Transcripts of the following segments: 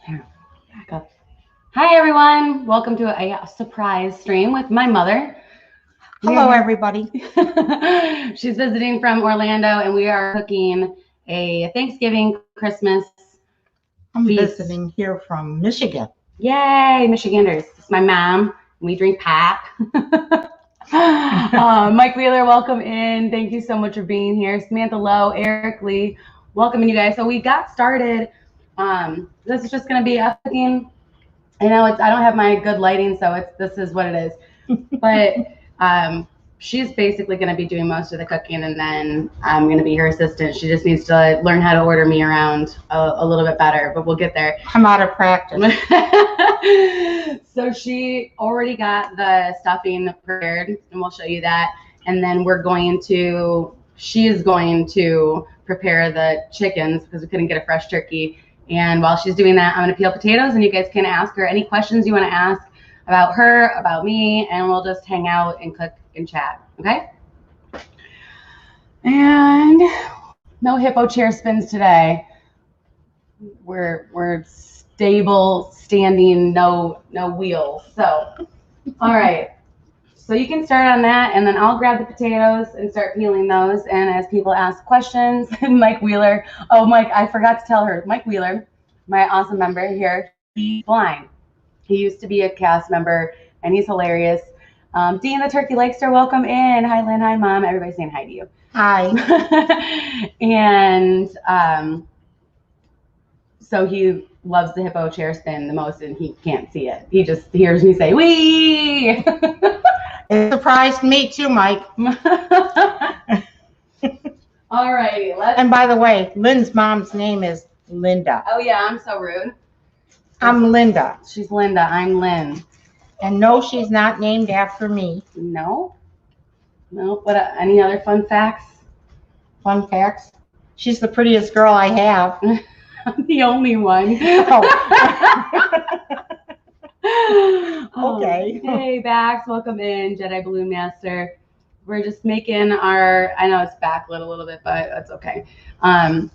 Here, back up. Hi everyone, welcome to a surprise stream with my mother. Hello everybody. She's visiting from Orlando and we are cooking a Thanksgiving Christmas I'm feast. visiting here from Michigan. Yay, Michiganders. It's my mom. We drink pap. Mike Wheeler, welcome in. Thank you so much for being here. Samantha Lowe, Eric Lee, welcoming you guys. So we got started. This is just going to be us cooking. I know I don't have my good lighting, so this is what it is. But she's basically going to be doing most of the cooking, and then I'm going to be her assistant. She just needs to learn how to order me around a little bit better, but we'll get there. I'm out of practice. So she already got the stuffing prepared, and we'll show you that. And then she is going to prepare the chickens because we couldn't get a fresh turkey. And while she's doing that, I'm going to peel potatoes, and you guys can ask her any questions you want to ask about her, about me, and we'll just hang out and cook and chat, okay? And no hippo chair spins today. We're stable, standing, no wheels. So, all right. So you can start on that, and then I'll grab the potatoes and start peeling those. And as people ask questions, Mike Wheeler, Mike, I forgot to tell her, Mike Wheeler, my awesome member here, he's blind. He used to be a cast member, and he's hilarious. Dean the Turkey Lakester, welcome in. Hi, Lynn. Hi, Mom. Everybody's saying hi to you. Hi. And so he loves the hippo chair spin the most, and he can't see it. He just hears me say, wee! It surprised me too, Mike. All righty. And by the way, Lynn's mom's name is Linda. Oh, yeah, I'm so rude. I'm Linda. She's Linda. I'm Lynn. And no, she's not named after me. No? No? Any other fun facts? Fun facts? She's the prettiest girl I have. I'm the only one. Oh. Okay. Hey, Bax, welcome in, Jedi Balloon Master. We're just making I know it's backlit a little bit, but that's okay. I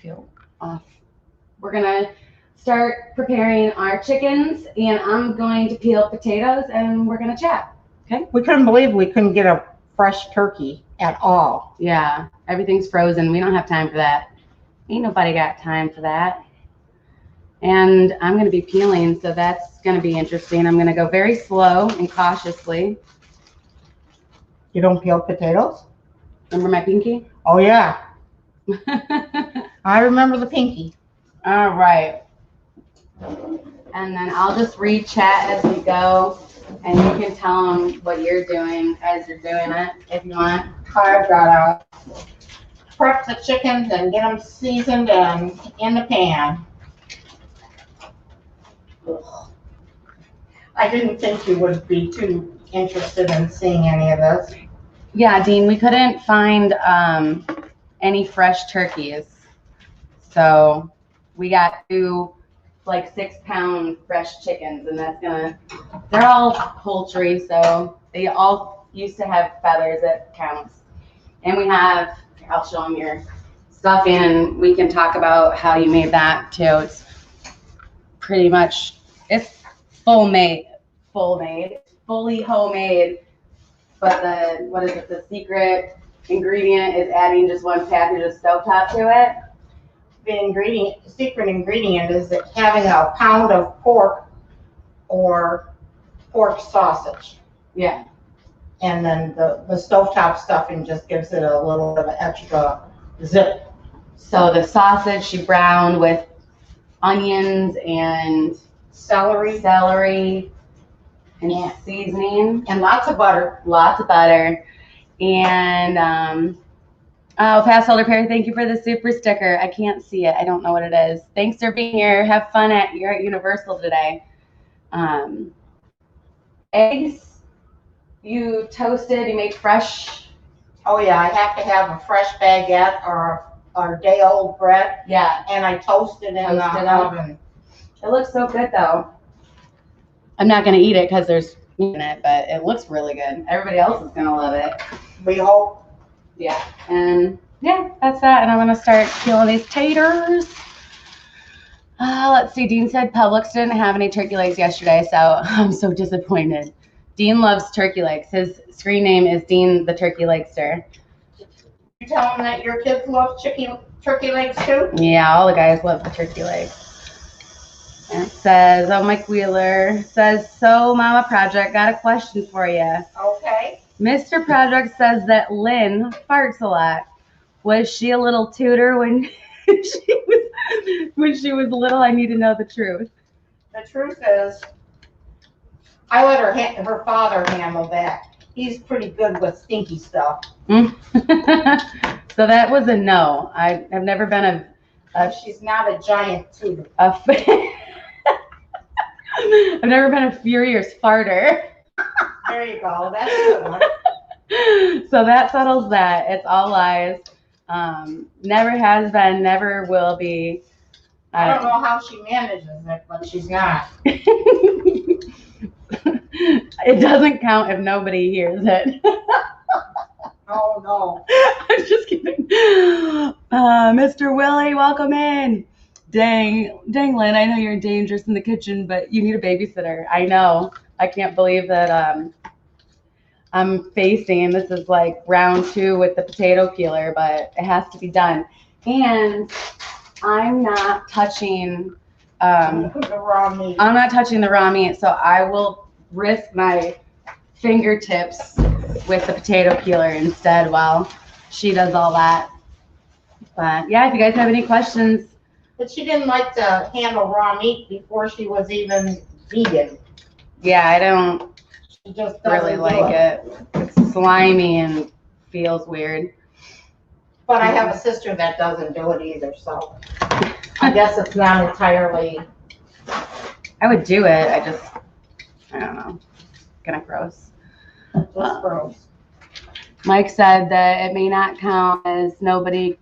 feel off. We're gonna start preparing our chickens, and I'm going to peel potatoes, and we're gonna chat. Okay? We couldn't believe we couldn't get a fresh turkey at all. Yeah, everything's frozen. We don't have time for that. Ain't nobody got time for that. And I'm going to be peeling, so that's going to be interesting. I'm going to go very slow and cautiously. You don't peel potatoes? Remember my pinky? Oh, yeah. I remember the pinky. All right. And then I'll just read chat as we go, and you can tell them what you're doing as you're doing it, if you want. I've got to prep the chickens and get them seasoned and in the pan. Ugh. I didn't think you would be too interested in seeing any of this. Yeah, Dean, we couldn't find any fresh turkeys. So we got 2 6-pound fresh chickens, and they're all poultry, so they all used to have feathers that counts. And I'll show them your stuffing, and we can talk about how you made that too. It's pretty much, it's fully homemade, but the secret ingredient is adding just 1 package of stovetop to it. The secret ingredient is that having a pound of pork or pork sausage. Yeah. And then the stovetop stuffing just gives it a little bit of extra zip. So the sausage she browned with onions and celery and seasoning. And lots of butter. And Past Holder Perry, thank you for the super sticker. I can't see it. I don't know what it is. Thanks for being here. Have fun at Universal today. Eggs, you toasted, you made fresh. Oh yeah, I have to have a fresh baguette or day-old bread. Yeah. And I toasted in the oven. It looks so good though. I'm not going to eat it because there's meat in it, but it looks really good. Everybody else is going to love it. We hope. Yeah. And yeah, that's that. And I'm going to start peeling these taters. Let's see. Dean said Publix didn't have any turkey legs yesterday, so I'm so disappointed. Dean loves turkey legs. His screen name is Dean the Turkey Legster. You tell him that your kids love turkey legs too? Yeah, all the guys love the turkey legs. And it says, oh, Mike Wheeler says, so Mama Project, got a question for you. Okay. Mr. Project says that Lynn farts a lot. Was she a little tutor when she was little? I need to know the truth. The truth is, I let her father handle that. He's pretty good with stinky stuff. So that was a no. I've never been She's not a giant tutor. I've never been a furious farter. There you go. That's a good one. So that settles that. It's all lies. Never has been, never will be. I don't know how she manages it, but she's not. It doesn't count if nobody hears it. Oh, no. I'm just kidding. Mr. Willie, welcome in. Dang, Lynn, I know you're dangerous in the kitchen, but you need a babysitter. I know. I can't believe that I'm facing, this is like round 2 with the potato peeler, but it has to be done. And I'm not touching The raw meat. I'm not touching the raw meat, so I will risk my fingertips with the potato peeler instead while she does all that. But yeah, if you guys have any questions. But she didn't like to handle raw meat before she was even vegan. Yeah, I don't She just really doesn't like it. It's slimy and feels weird. But I have a sister that doesn't do it either, so I guess it's not entirely. I would do it. I don't know. Kind of gross. Just gross. Mike said that it may not count as nobody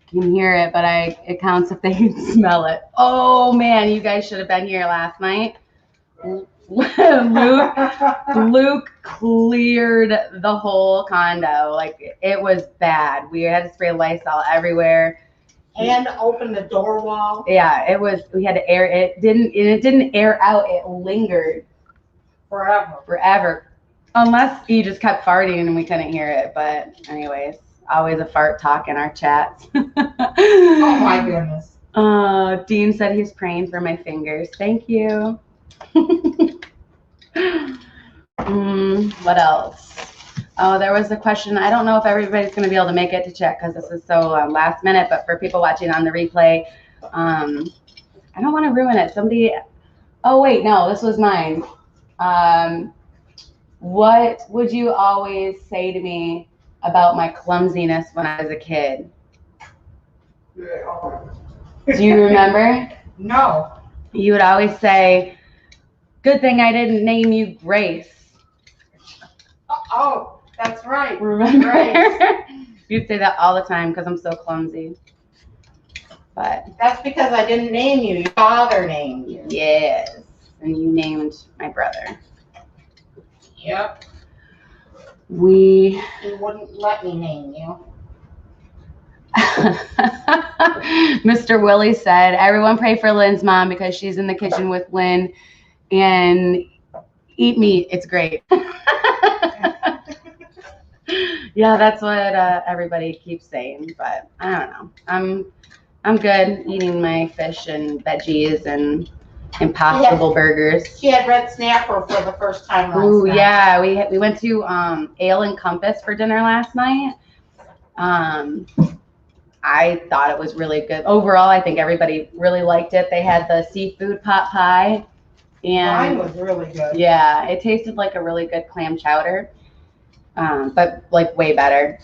can hear it, but it counts if they can smell it. Oh man, you guys should have been here last night. Luke cleared the whole condo. Like, it was bad. We had to spray Lysol everywhere. And open the door wall. Yeah, it was. We had to air it. It didn't air out. It lingered forever. Unless he just kept farting and we couldn't hear it. But anyways, always a fart talk in our chats. Oh my goodness. Dean said he's praying for my fingers. Thank you. What else? Oh, there was a question. I don't know if everybody's going to be able to make it to chat because this is so last minute, but for people watching on the replay, I don't want to ruin it. Oh wait, no, this was mine. What would you always say to me about my clumsiness when I was a kid? Do you remember? No. You would always say, good thing I didn't name you Grace. Oh, that's right. Remember? Grace. You'd say that all the time because I'm so clumsy. But that's because I didn't name you. Your father named you. Yes. And you named my brother. Yep. He wouldn't let me name you. Mr. Willie said, everyone pray for Lynn's mom because she's in the kitchen with Lynn and eat meat. It's great. Yeah, that's what everybody keeps saying, but I don't know. I'm good eating my fish and veggies and Impossible burgers. She had red snapper for the first time last Ooh, night. yeah, we went to Ale and Compass for dinner last night. I thought it was really good. Overall, I think everybody really liked it. They had the seafood pot pie. And mine was really good. Yeah, it tasted like a really good clam chowder, but like way better.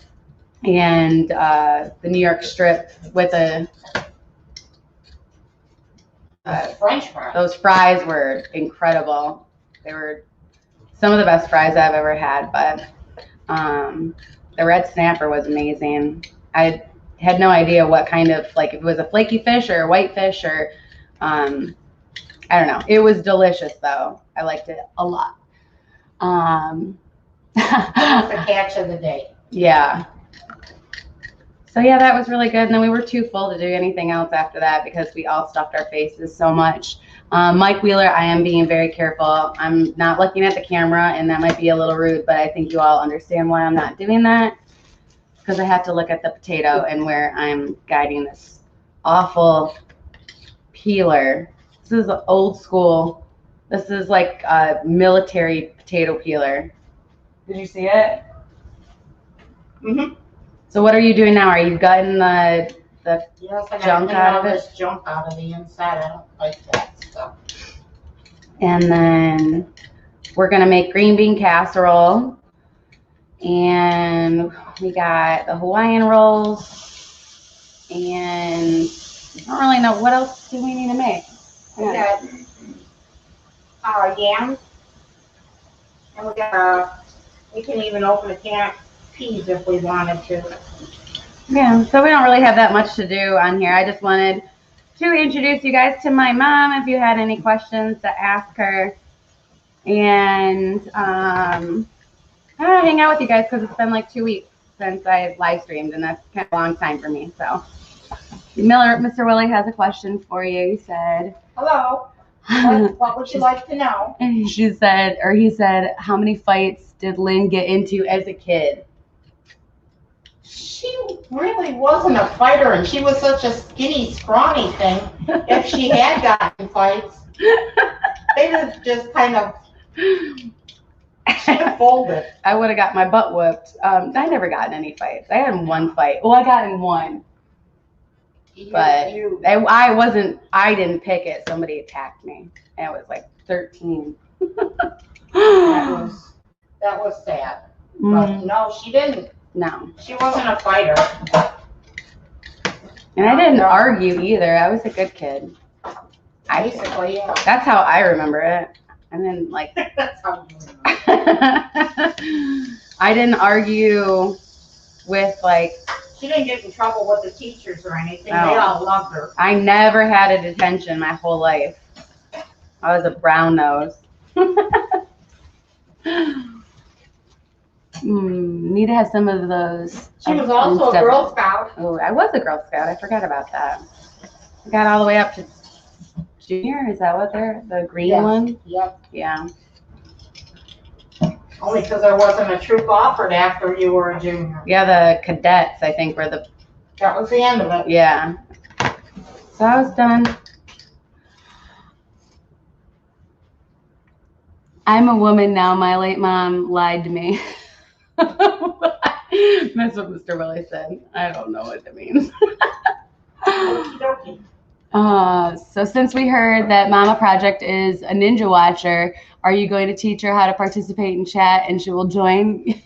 And the New York strip with a French fries. Those fries were incredible. They were some of the best fries I've ever had, but the red snapper was amazing. I had no idea what kind of, like, if it was a flaky fish or a white fish or, I don't know. It was delicious, though. I liked it a lot. That was the catch of the day. Yeah. So yeah, that was really good. And then we were too full to do anything else after that because we all stuffed our faces so much. Mike Wheeler, I am being very careful. I'm not looking at the camera, and that might be a little rude, but I think you all understand why I'm not doing that, because I have to look at the potato and where I'm guiding this awful peeler. This is old school. This is like a military potato peeler. Did you see it? Mm-hmm. So what are you doing now? Are you gutting the Yes, I junk got out all of it? this junk out of the inside. I don't like that stuff. And then we're gonna make green bean casserole. And we got the Hawaiian rolls. And I don't really know, what else do we need to make? We got yams. And we can even open a can of peas if we wanted to. Yeah, so we don't really have that much to do on here. I just wanted to introduce you guys to my mom if you had any questions to ask her. And hang out with you guys because it's been like 2 weeks since I live streamed, and that's kind of a long time for me. So Mr. Willie has a question for you. He said, hello, what would you like to know? She said, or he said, how many fights did Lynn get into as a kid? She really wasn't a fighter, and she was such a skinny, scrawny thing. If she had gotten fights, they were just kind of folded. I would have got my butt whooped. I never got in any fights. I had in one fight. Well, I got in one. But I didn't pick it. Somebody attacked me. And I was like 13. That was sad. But no, she didn't. No. She wasn't a fighter. And I didn't argue either. I was a good kid. Basically, yeah. That's how I remember it. And then like That's how you remember. I didn't argue with like. She didn't get in trouble with the teachers or anything. No. They all loved her. I never had a detention my whole life. I was a brown nose. Need to have some of those. She was also a Girl Scout. Oh, I was a Girl Scout. I forgot about that. I got all the way up to junior. Is that what they're the green one? Yep. Yeah. Only because there wasn't a troop offered after you were a junior. Yeah, the cadets, I think, were the. That was the end of it. Yeah. So I was done. I'm a woman now. My late mom lied to me. That's what Mr. Willie said. I don't know what that means. Okie dokie. So since we heard that Mama Project is a ninja watcher, are you going to teach her how to participate in chat and she will join?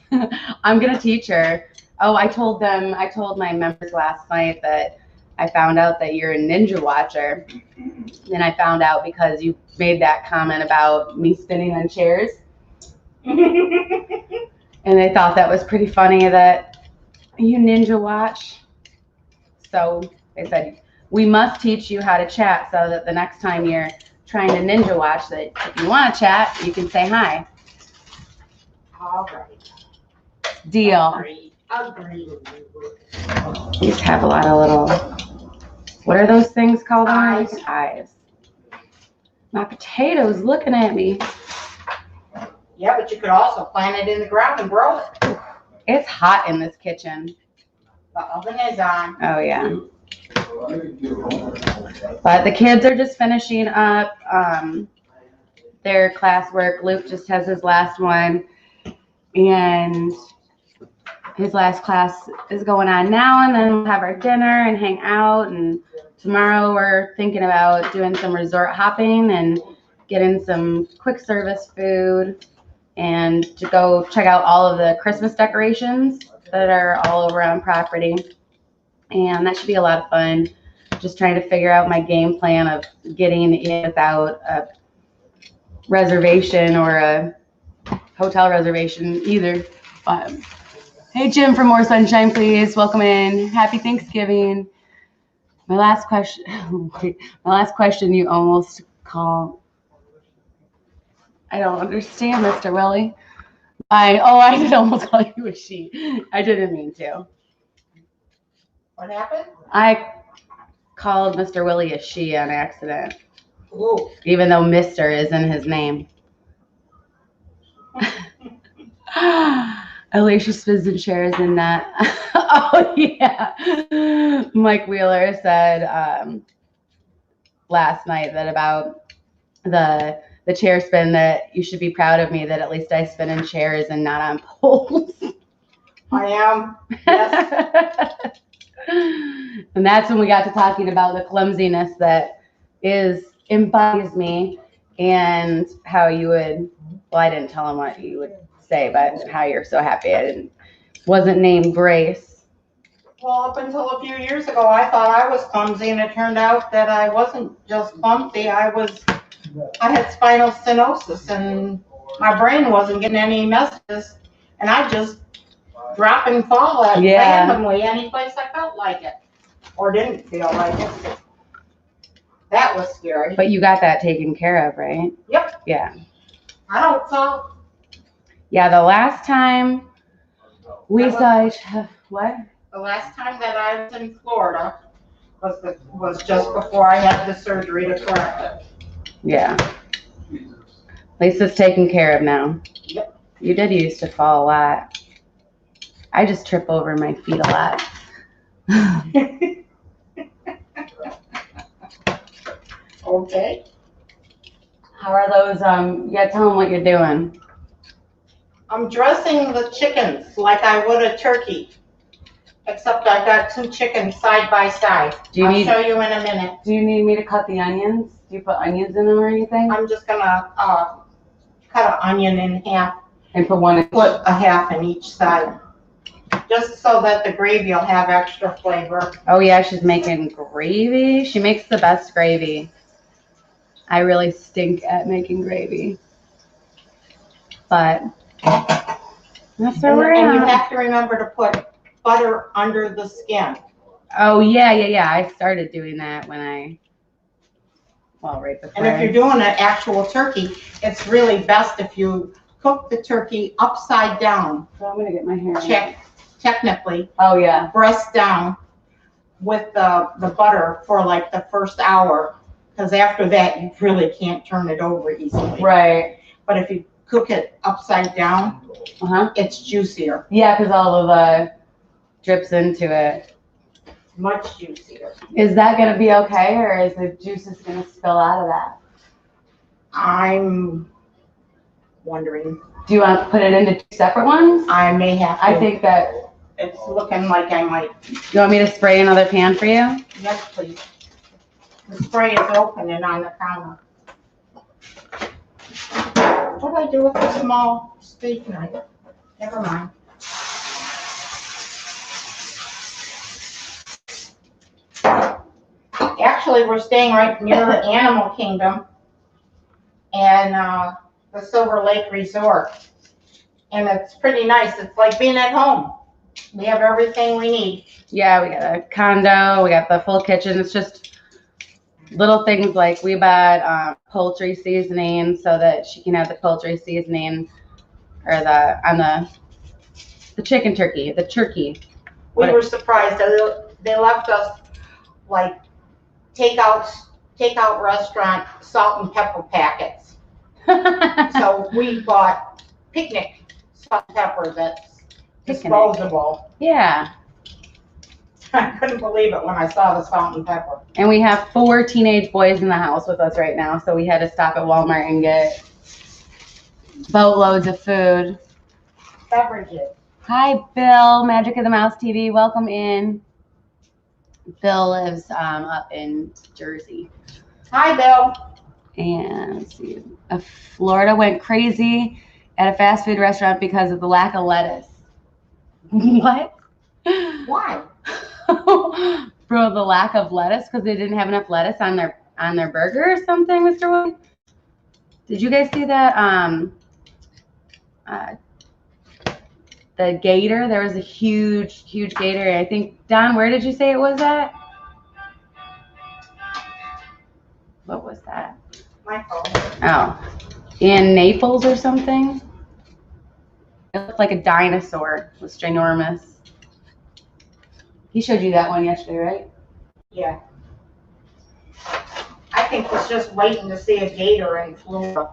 I'm going to teach her. Oh, I told my members last night that I found out that you're a ninja watcher. And I found out because you made that comment about me spinning on chairs. And they thought that was pretty funny that you ninja watch. So they said, we must teach you how to chat so that the next time you're trying to ninja watch, that if you want to chat, you can say hi. All right. Deal. Agreed. These have a lot of little, what are those things called? Eyes. Eyes. My potato's looking at me. Yeah, but you could also plant it in the ground and grow it. It's hot in this kitchen. The oven is on. Oh, yeah. But the kids are just finishing up their classwork. Luke just has his last one. And his last class is going on now. And then we'll have our dinner and hang out. And tomorrow we're thinking about doing some resort hopping and getting some quick service food. And to go check out all of the Christmas decorations that are all over on property. And that should be a lot of fun. Just trying to figure out my game plan of getting in without a reservation or a hotel reservation either. Hey, Jim from More Sunshine, please. Welcome in. Happy Thanksgiving. My last question you almost called. I don't understand, Mr. Willie. I did almost call you a she. I didn't mean to. What happened? I called Mr. Willie a she on accident, Ooh. even though Mr. is in his name. Alicia spins and shares in that. Oh yeah. Mike Wheeler said last night that about the chair spin, that you should be proud of me that at least I spin in chairs and not on poles. I am. Yes. And that's when we got to talking about the clumsiness that embodies me, and how you would, well, I didn't tell him what you would say, but how you're so happy I wasn't named Grace. Well, up until a few years ago, I thought I was clumsy, and it turned out that I wasn't just clumsy. I had spinal stenosis, and my brain wasn't getting any messages, and I just drop and fall at randomly any place I felt like it, or didn't feel like it. That was scary. But you got that taken care of, right? Yep. Yeah. I don't so. Yeah, the last time we saw each other, what? The last time that I was in Florida was just before I had the surgery to correct it. Yeah. At least it's taken care of now. Yep. You did used to fall a lot. I just trip over my feet a lot. Okay. How are those? You gotta tell them what you're doing. I'm dressing the chickens like I would a turkey, except I've got two chickens side by side. I'll show you in a minute. Do you need me to cut the onions? Do you put onions in them or anything? I'm just gonna cut an onion in half And put one in. Put a half in each side, just so that the gravy will have extra flavor. Oh yeah, she's making gravy. She makes the best gravy. I really stink at making gravy, but that's where we're at. And you have to remember to put butter under the skin. Oh yeah. I started doing that right before. And if you're doing an actual turkey, it's really best if you cook the turkey upside down. So I'm gonna get my hair. Technically. Oh yeah. Breast down with the butter for like the first hour, because after that you really can't turn it over easily. Right. But if you cook it upside down, it's juicier. Yeah, because all of the drips into it. Much juicier. Is that gonna be okay, or is the juices gonna spill out of that? I'm wondering. Do you want to put it into two separate ones? I may have to. I think that it's looking like I might. You want me to spray another pan for you? Yes, please. The spray is open and on the counter. What do I do with the small steak knife? Never mind. Actually, we're staying right near the Animal Kingdom and the Silver Lake Resort. And it's pretty nice. It's like being at home. We have everything we need. Yeah, we got a condo. We got the full kitchen. It's just little things like we bought poultry seasoning so that she can have the poultry seasoning or on the chicken turkey, the turkey. We were surprised that they left us like takeout restaurant salt and pepper packets. So we bought picnic salt and pepper that's disposable. Yeah. I couldn't believe it when I saw the salt and pepper. And we have 4 teenage boys in the house with us right now, so we had to stop at Walmart and get boatloads of food. Beverages. Hi, Bill, Magic of the Mouse TV. Welcome in. Bill lives up in Jersey. Hi, Bill. And let's see. Florida went crazy at a fast food restaurant because of the lack of lettuce. What? Why? For the lack of lettuce, because they didn't have enough lettuce on their burger or something, Mr. Wood? Did you guys see that? The gator, there was a huge gator. I think, Don, where did you say it was at? What was that? My phone. Oh, in Naples or something? It looked like a dinosaur. It was ginormous. He showed you that one yesterday, right? Yeah. I think he's just waiting to see a gator in Florida.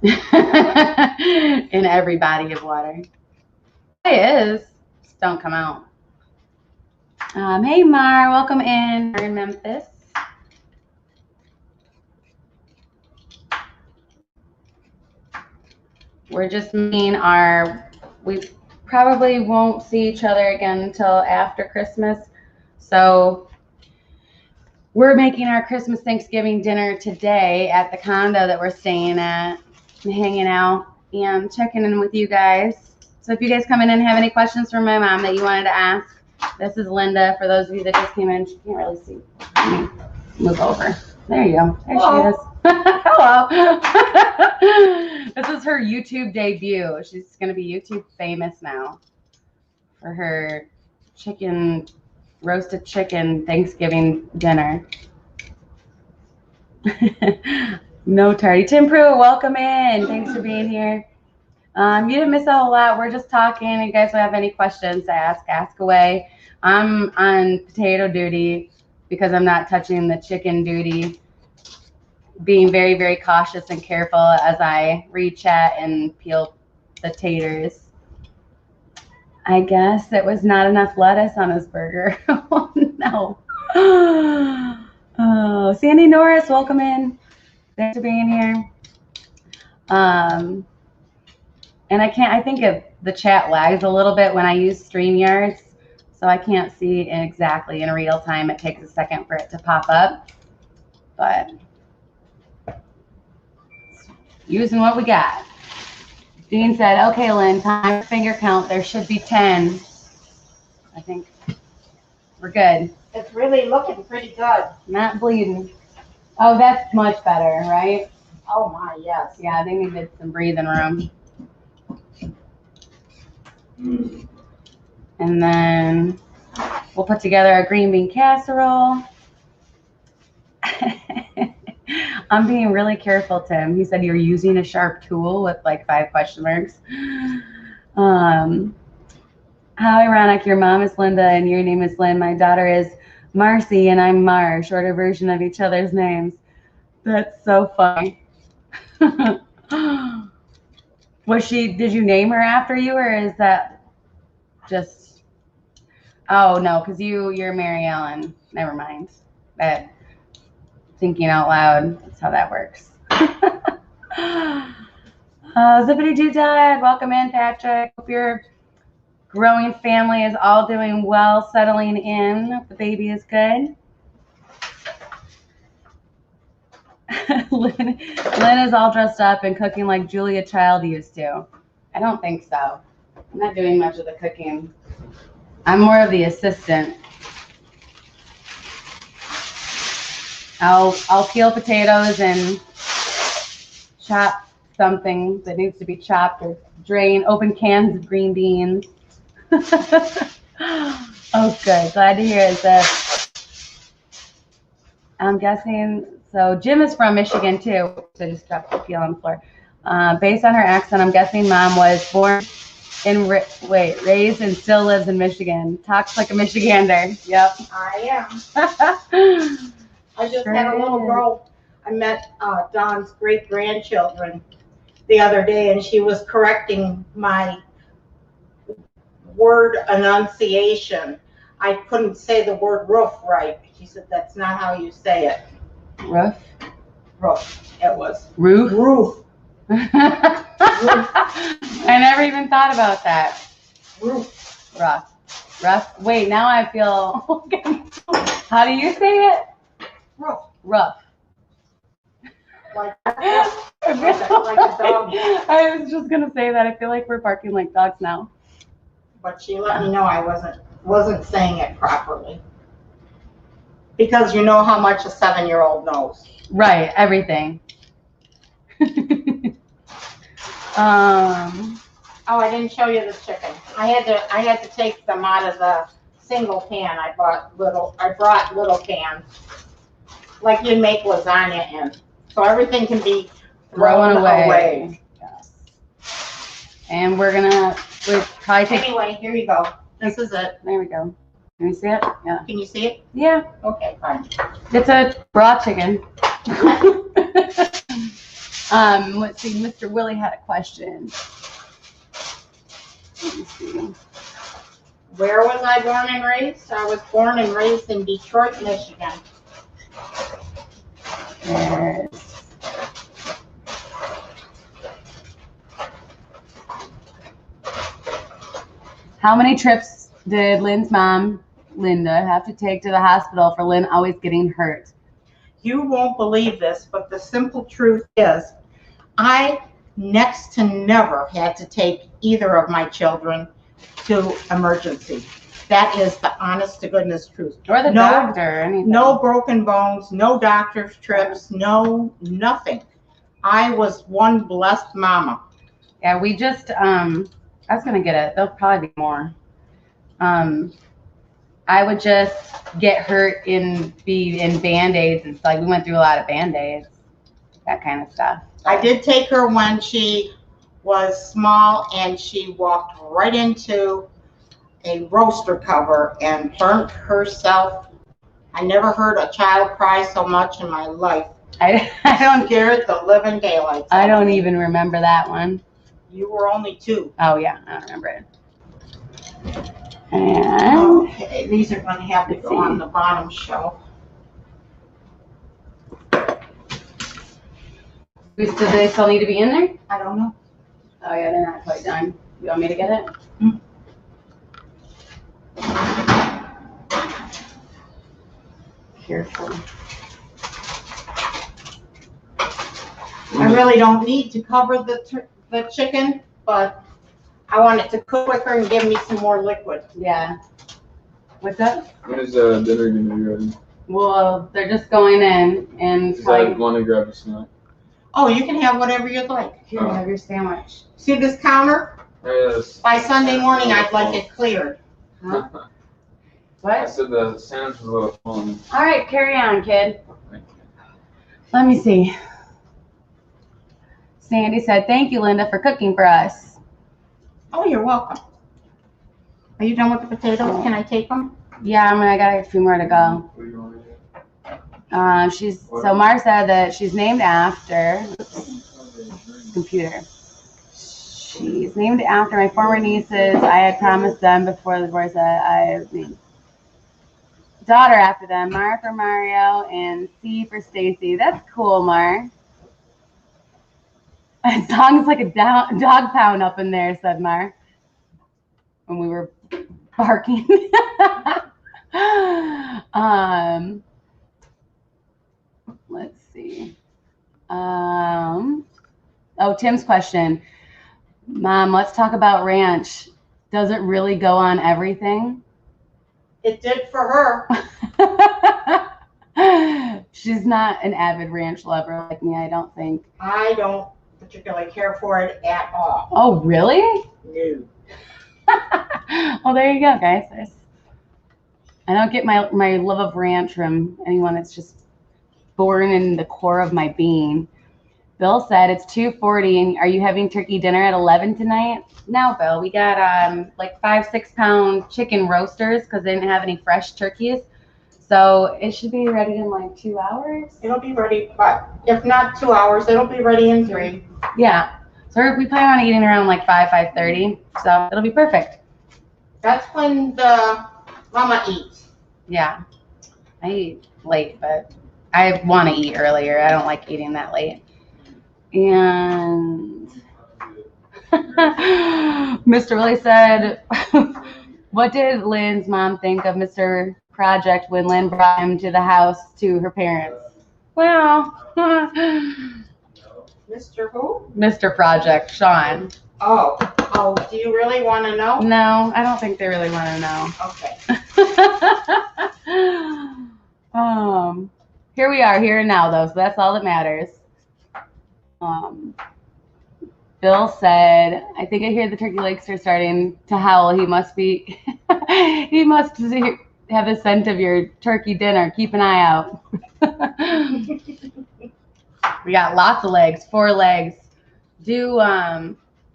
In every body of water. It is. Just don't come out. Hey Mar, welcome in. We're in Memphis. We're just meeting we probably won't see each other again until after Christmas. So we're making our Christmas Thanksgiving dinner today at the condo that we're staying at and hanging out and checking in with you guys. So if you guys come in and have any questions for my mom that you wanted to ask, this is Linda. For those of you that just came in, she can't really see. Let me move over. There you go. There she is. Hello. This is her YouTube debut. She's going to be YouTube famous now for her roasted chicken Thanksgiving dinner. No tardy. Tim Pruitt, welcome in. Thanks for being here. You didn't miss a whole lot. We're just talking. You guys have any questions to ask away. I'm on potato duty because I'm not touching the chicken duty. Being very, very cautious and careful as I read chat and peel the taters. I guess it was not enough lettuce on his burger. Oh, no. Oh, Sandy Norris, welcome in. Thanks for being here. And I think the chat lags a little bit when I use StreamYards, so I can't see exactly in real time. It takes a second for it to pop up, but using what we got. Dean said, okay, Lynn, time for finger count. There should be 10. I think we're good. It's really looking pretty good. Not bleeding. Oh, that's much better, right? Oh my, yes. Yeah, they needed some breathing room. And then we'll put together our green bean casserole. I'm being really careful, Tim. He said you're using a sharp tool with like 5 question marks. How ironic. Your mom is Linda and your name is Lynn. My daughter is Marcy and I'm Mar, shorter version of each other's names. That's so funny. Did you name her after you, or is that just, oh no, because you're Mary Ellen. Never mind. That thinking out loud, that's how that works. Zippity Doo Dad, welcome in, Patrick. Hope your growing family is all doing well, settling in. Hope the baby is good. Lynn is all dressed up and cooking like Julia Child used to. I don't think so. I'm not doing much of the cooking. I'm more of the assistant. I'll peel potatoes and chop something that needs to be chopped, or drain open cans of green beans. Oh, good. Glad to hear that. I'm guessing. So Jim is from Michigan too. So just dropped the peel on the floor. Based on her accent, I'm guessing mom was born raised and still lives in Michigan. Talks like a Michigander. Yep. I am. I just had a little girl. I met Don's great grandchildren the other day, and she was correcting my word enunciation. I couldn't say the word roof right. She said, that's not how you say it. Roof? Roof. It was. Roof? Roof. I never even thought about that. Roof. Rough. Wait, now I feel. How do you say it? Roof. Rough. Like a dog. I was just gonna say that. I feel like we're barking like dogs now. But she let me know I wasn't saying it properly. Because you know how much a 7-year-old knows. Right, everything. Oh, I didn't show you the chicken. I had to take them out of the single pan. I brought little cans, like you make lasagna in, so everything can be thrown away. Yes. And we'll probably take. Anyway, here you go. This is it. There we go. Can you see it? Yeah. Can you see it? Yeah. Okay, fine. It's a raw chicken. Let's see. Mr. Willie had a question. Let me see. Where was I born and raised? I was born and raised in Detroit, Michigan. There's... How many trips did Lynn's mom, Linda, have to take to the hospital for Lynn always getting hurt? You won't believe this, but the simple truth is, I next to never had to take either of my children to emergency. That is the honest to goodness truth. Or the doctor or anything. No broken bones, no doctor's trips, no nothing. I was one blessed mama. Yeah, we just, I was going to get it. There'll probably be more. I would just get hurt be in Band-Aids. It's like we went through a lot of Band-Aids, that kind of stuff. I did take her when she was small and she walked right into a roaster cover and burnt herself. I never heard a child cry so much in my life. I don't scared the living daylights. I don't even remember that one. You were only 2. Oh yeah, I don't remember it. And okay, these are going to have to go on the bottom shelf. Do they still need to be in there? I don't know. Oh yeah, they're not quite done. You want me to get it? Careful. I really don't need to cover the chicken, but I want it to cook quicker and give me some more liquid. Yeah. What's that? When is dinner going to be ready? Well, they're just going in and I want to grab a snack. Oh, you can have whatever you'd like. Here, have your sandwich. See this counter? Yes. By Sunday morning, I'd like it cleared. Huh? I What? said the sandwich was a little fun. All right, carry on, kid. Thank you. Let me see. Sandy said, "Thank you, Linda, for cooking for us." Oh, you're welcome. Are you done with the potatoes? Can I take them? Yeah, I got a few more to go. What do you want to get? So Mar said that she's named after computer. She's named after my former nieces. I had promised them before the divorce that I named daughter after them. Mar for Mario and C for Stacy. That's cool, Mar. It sounds like a dog pound up in there, said Mar. When we were barking. Let's see. Oh, Tim's question. Mom, let's talk about ranch. Does it really go on everything? It did for her. She's not an avid ranch lover like me, I don't think. I don't particularly care for it at all. Oh, really? No. Well, there you go, guys. I don't get my love of ranch from anyone that's just born in the core of my being. Bill said it's 2:40, and are you having turkey dinner at 11 tonight? No, Bill. We got like 5-6 pound chicken roasters because they didn't have any fresh turkeys. So it should be ready in like 2 hours. It'll be ready, but if not 2 hours, it'll be ready in 3. Yeah. So we plan on eating around like 5:30. So it'll be perfect. That's when the mama eats. Yeah. I eat late, but I want to eat earlier. I don't like eating that late. And Mr. Willie said, what did Lynn's mom think of Mr. Project when Lynn brought him to the house to her parents? Well, Mr. who? Mr. Project, Sean. Oh, do you really want to know? No, I don't think they really want to know. Okay. Here we are, here and now, though, so that's all that matters. Bill said, I think I hear the turkey legs are starting to howl. He must be, he must have the scent of your turkey dinner. Keep an eye out. We got lots of legs, 4 legs. Do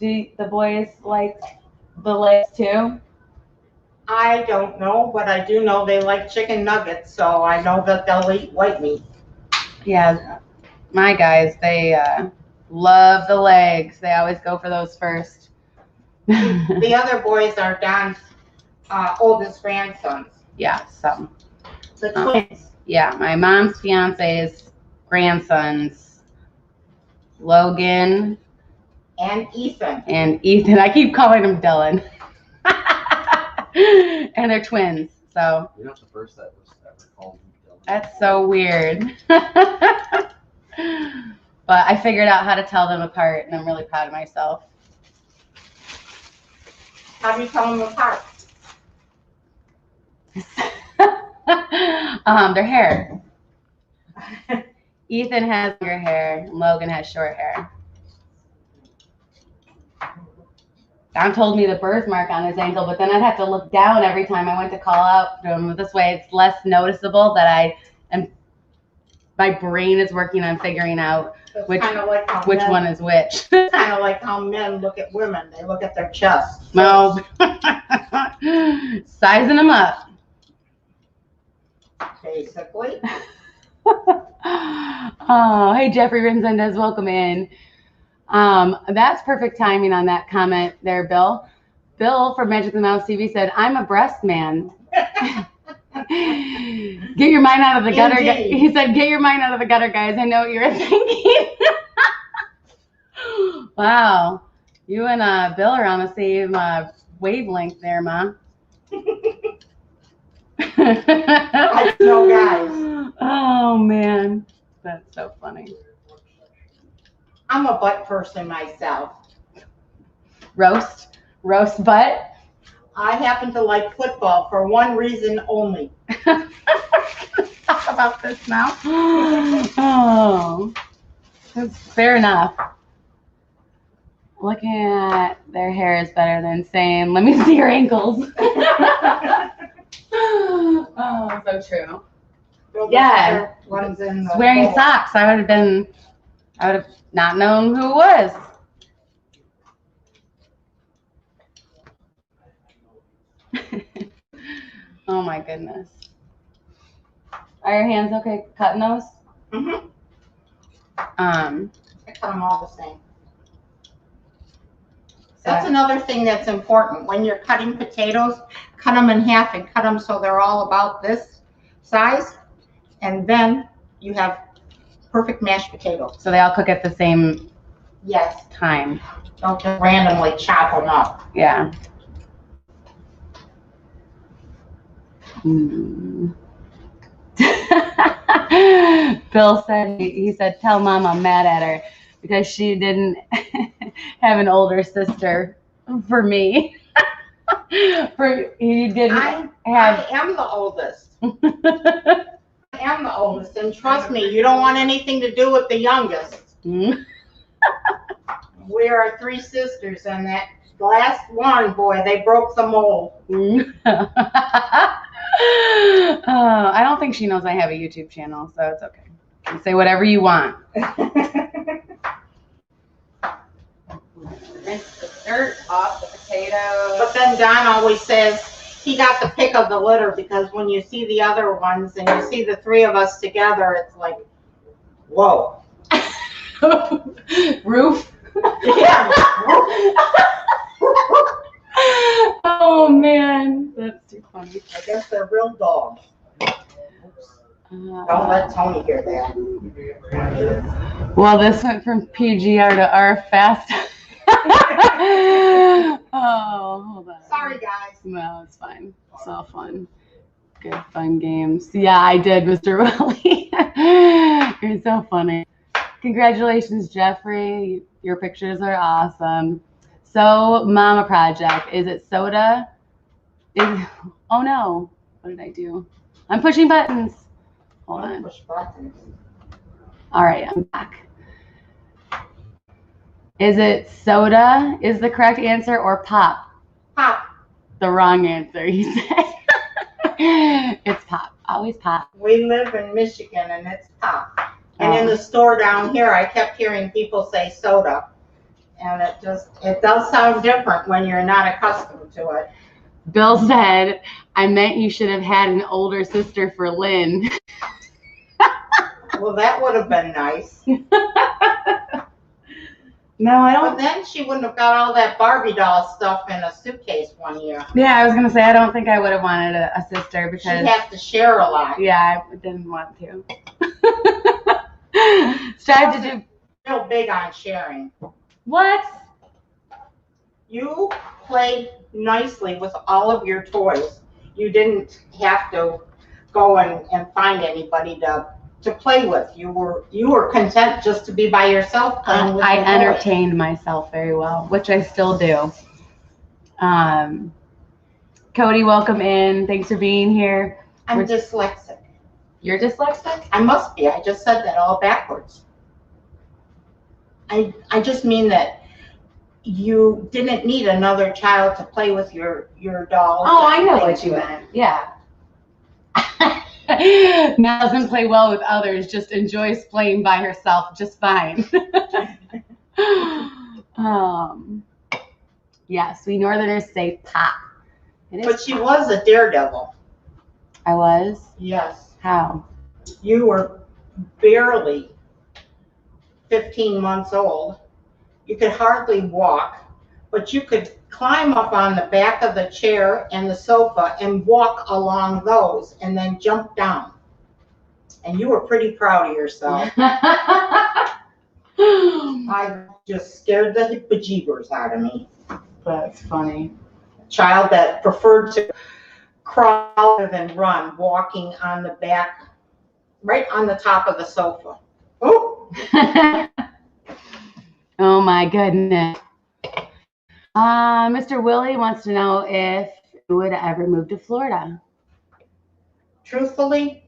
the boys like the legs too? I don't know, but I do know they like chicken nuggets, so I know that they'll eat white meat. Yeah, my guys, they love the legs. They always go for those first. The other boys are Don's oldest grandsons. Yeah, so. The twins. Yeah, my mom's fiance's grandsons, Logan. And Ethan. And Ethan. I keep calling him Dylan. And they're twins, so. You're not the first that was ever called Dylan. That's so weird. But I figured out how to tell them apart, and I'm really proud of myself. How do you tell them apart? Their hair. Ethan has longer hair, and Logan has short hair. Don told me the birthmark on his ankle, but then I'd have to look down every time I went to call out to him. This way it's less noticeable that my brain is working on figuring out which one is which. Kind of like how men look at women. They look at their chest. No. Sizing them up. Basically. Oh, hey, Jeffrey Rinsendez, welcome in. That's perfect timing on that comment there, Bill. Bill from Magic the Mouse TV said, I'm a breast man. Get your mind out of the gutter. He said, get your mind out of the gutter, guys. I know what you were thinking. Wow. You and Bill are on the same wavelength there, Ma. I know, guys. Oh, man. That's so funny. I'm a butt person myself. Roast butt. I happen to like football for one reason only. Talk about this now. Oh, that's fair enough. Looking at their hair is better than saying, let me see your ankles. Oh, so true. Yeah. Wearing socks. I would have not known who it was. Oh my goodness. Are your hands okay cutting those? Mm-hmm. I cut them all the same. That's another thing that's important. When you're cutting potatoes, cut them in half and cut them so they're all about this size. And then you have perfect mashed potatoes. So they all cook at the same time. Don't just randomly chop them up. Yeah. Mm. Bill said, he said, tell Mom I'm mad at her because she didn't have an older sister for me. He didn't have. I am the oldest. I am the oldest, and trust me, you don't want anything to do with the youngest. We are 3 sisters, and that last one, boy, they broke the mold. I don't think she knows I have a YouTube channel, so it's okay. You can say whatever you want. Rinse the dirt off the potatoes. But then Don always says he got the pick of the litter because when you see the other ones and you see the 3 of us together, it's like, whoa. Roof? Yeah. Oh man, that's too funny. I guess they're real dogs. Don't let Tony hear that. Well, this went from PGR to R fast. Oh, hold on. Sorry, guys. No, it's fine. It's all fun. Good, fun games. Yeah, I did, Mr. Willie. You're so funny. Congratulations, Jeffrey. Your pictures are awesome. So, Mama Project. Is it soda? Oh no. What did I do? I'm pushing buttons. Hold on. Push buttons. All right, I'm back. Is it soda is the correct answer or pop? Pop. The wrong answer, he said. It's pop. Always pop. We live in Michigan and it's pop. And in the store down here, I kept hearing people say soda. And it does sound different when you're not accustomed to it. Bill said, I meant you should have had an older sister for Lynn. Well, that would have been nice. No, I don't. But then she wouldn't have got all that Barbie doll stuff in a suitcase one year. Yeah, I was going to say, I don't think I would have wanted a sister because she'd have to share a lot. Yeah, I didn't want to. Strive to do. Real big on sharing. What? You played nicely with all of your toys. You didn't have to go and find anybody to play with. You were content just to be by yourself playing with I your entertained myself very well, which I still do. Cody, welcome in. Thanks for being here. I'm dyslexic. You're dyslexic? I must be. I just said that all backwards. I just mean that you didn't need another child to play with your dolls. Oh, I know what you meant. Yeah. Now doesn't play well with others, just enjoys playing by herself just fine. Yes, we Northerners say pop. But she was a daredevil. I was? Yes. How? You were barely 15 months old. You could hardly walk, but you could climb up on the back of the chair and the sofa and walk along those and then jump down. And you were pretty proud of yourself. I just scared the bejeebers out of me. That's funny. A child that preferred to crawl rather than run, walking on the back, right on the top of the sofa. Oh! Oh my goodness. Mr. Willie wants to know if you would ever move to Florida. Truthfully,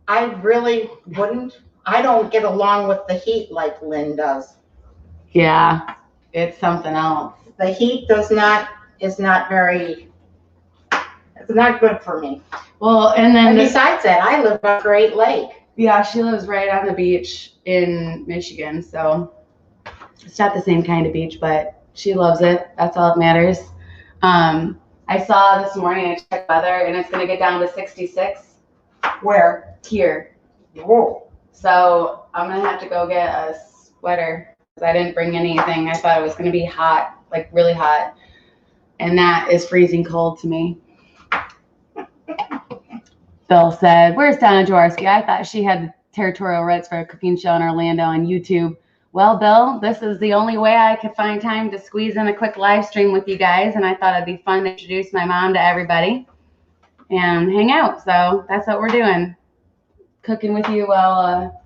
I really wouldn't. I don't get along with the heat like Lynn does. Yeah, it's something else. The heat is not very, it's not good for me. Well, and besides that, I live on Great Lake. Yeah, she lives right on the beach in Michigan, so it's not the same kind of beach, but she loves it. That's all that matters. I saw this morning, I checked weather, and it's going to get down to 66. Where? Here. Whoa. So I'm going to have to go get a sweater because I didn't bring anything. I thought it was going to be hot, like really hot, and that is freezing cold to me. Bill said, where's Donna Jaworski? I thought she had territorial rights for a cooking show in Orlando on YouTube. Well, Bill, this is the only way I could find time to squeeze in a quick live stream with you guys, and I thought it'd be fun to introduce my mom to everybody and hang out. So that's what we're doing, cooking with you while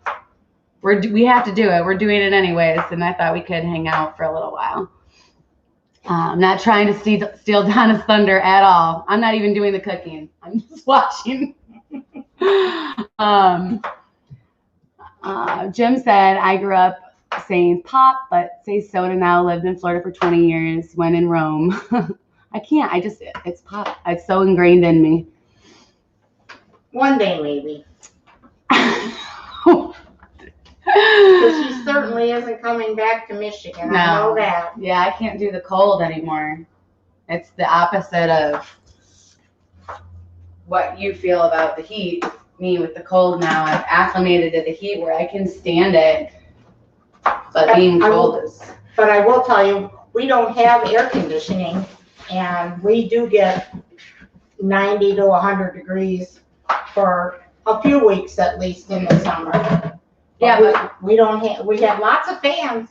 we have to do it. We're doing it anyways, and I thought we could hang out for a little while. I'm not trying to steal Donna's thunder at all. I'm not even doing the cooking. I'm just watching. Jim said, I grew up saying pop, but say soda now. Lived in Florida for 20 years. When in Rome. I can't. It's pop. It's so ingrained in me. One day, maybe. Because she certainly isn't coming back to Michigan. No. I know that. Yeah, I can't do the cold anymore. It's the opposite of what you feel about the heat. Me with the cold now, I've acclimated to the heat where I can stand it. But being cold is... But I will tell you, we don't have air conditioning, and we do get 90 to 100 degrees for a few weeks at least in the summer. Yeah, but we have lots of fans,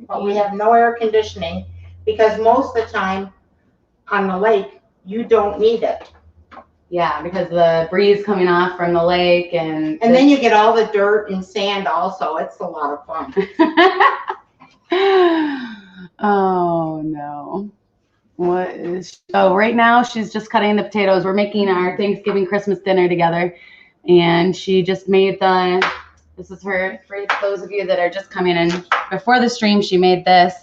but we have no air conditioning because most of the time on the lake, you don't need it. Yeah, because the breeze coming off from the lake and then you get all the dirt and sand also. It's a lot of fun. Oh no. Right now she's just cutting the potatoes. We're making our Thanksgiving Christmas dinner together, and she just made this is her, for those of you that are just coming in before the stream, she made this,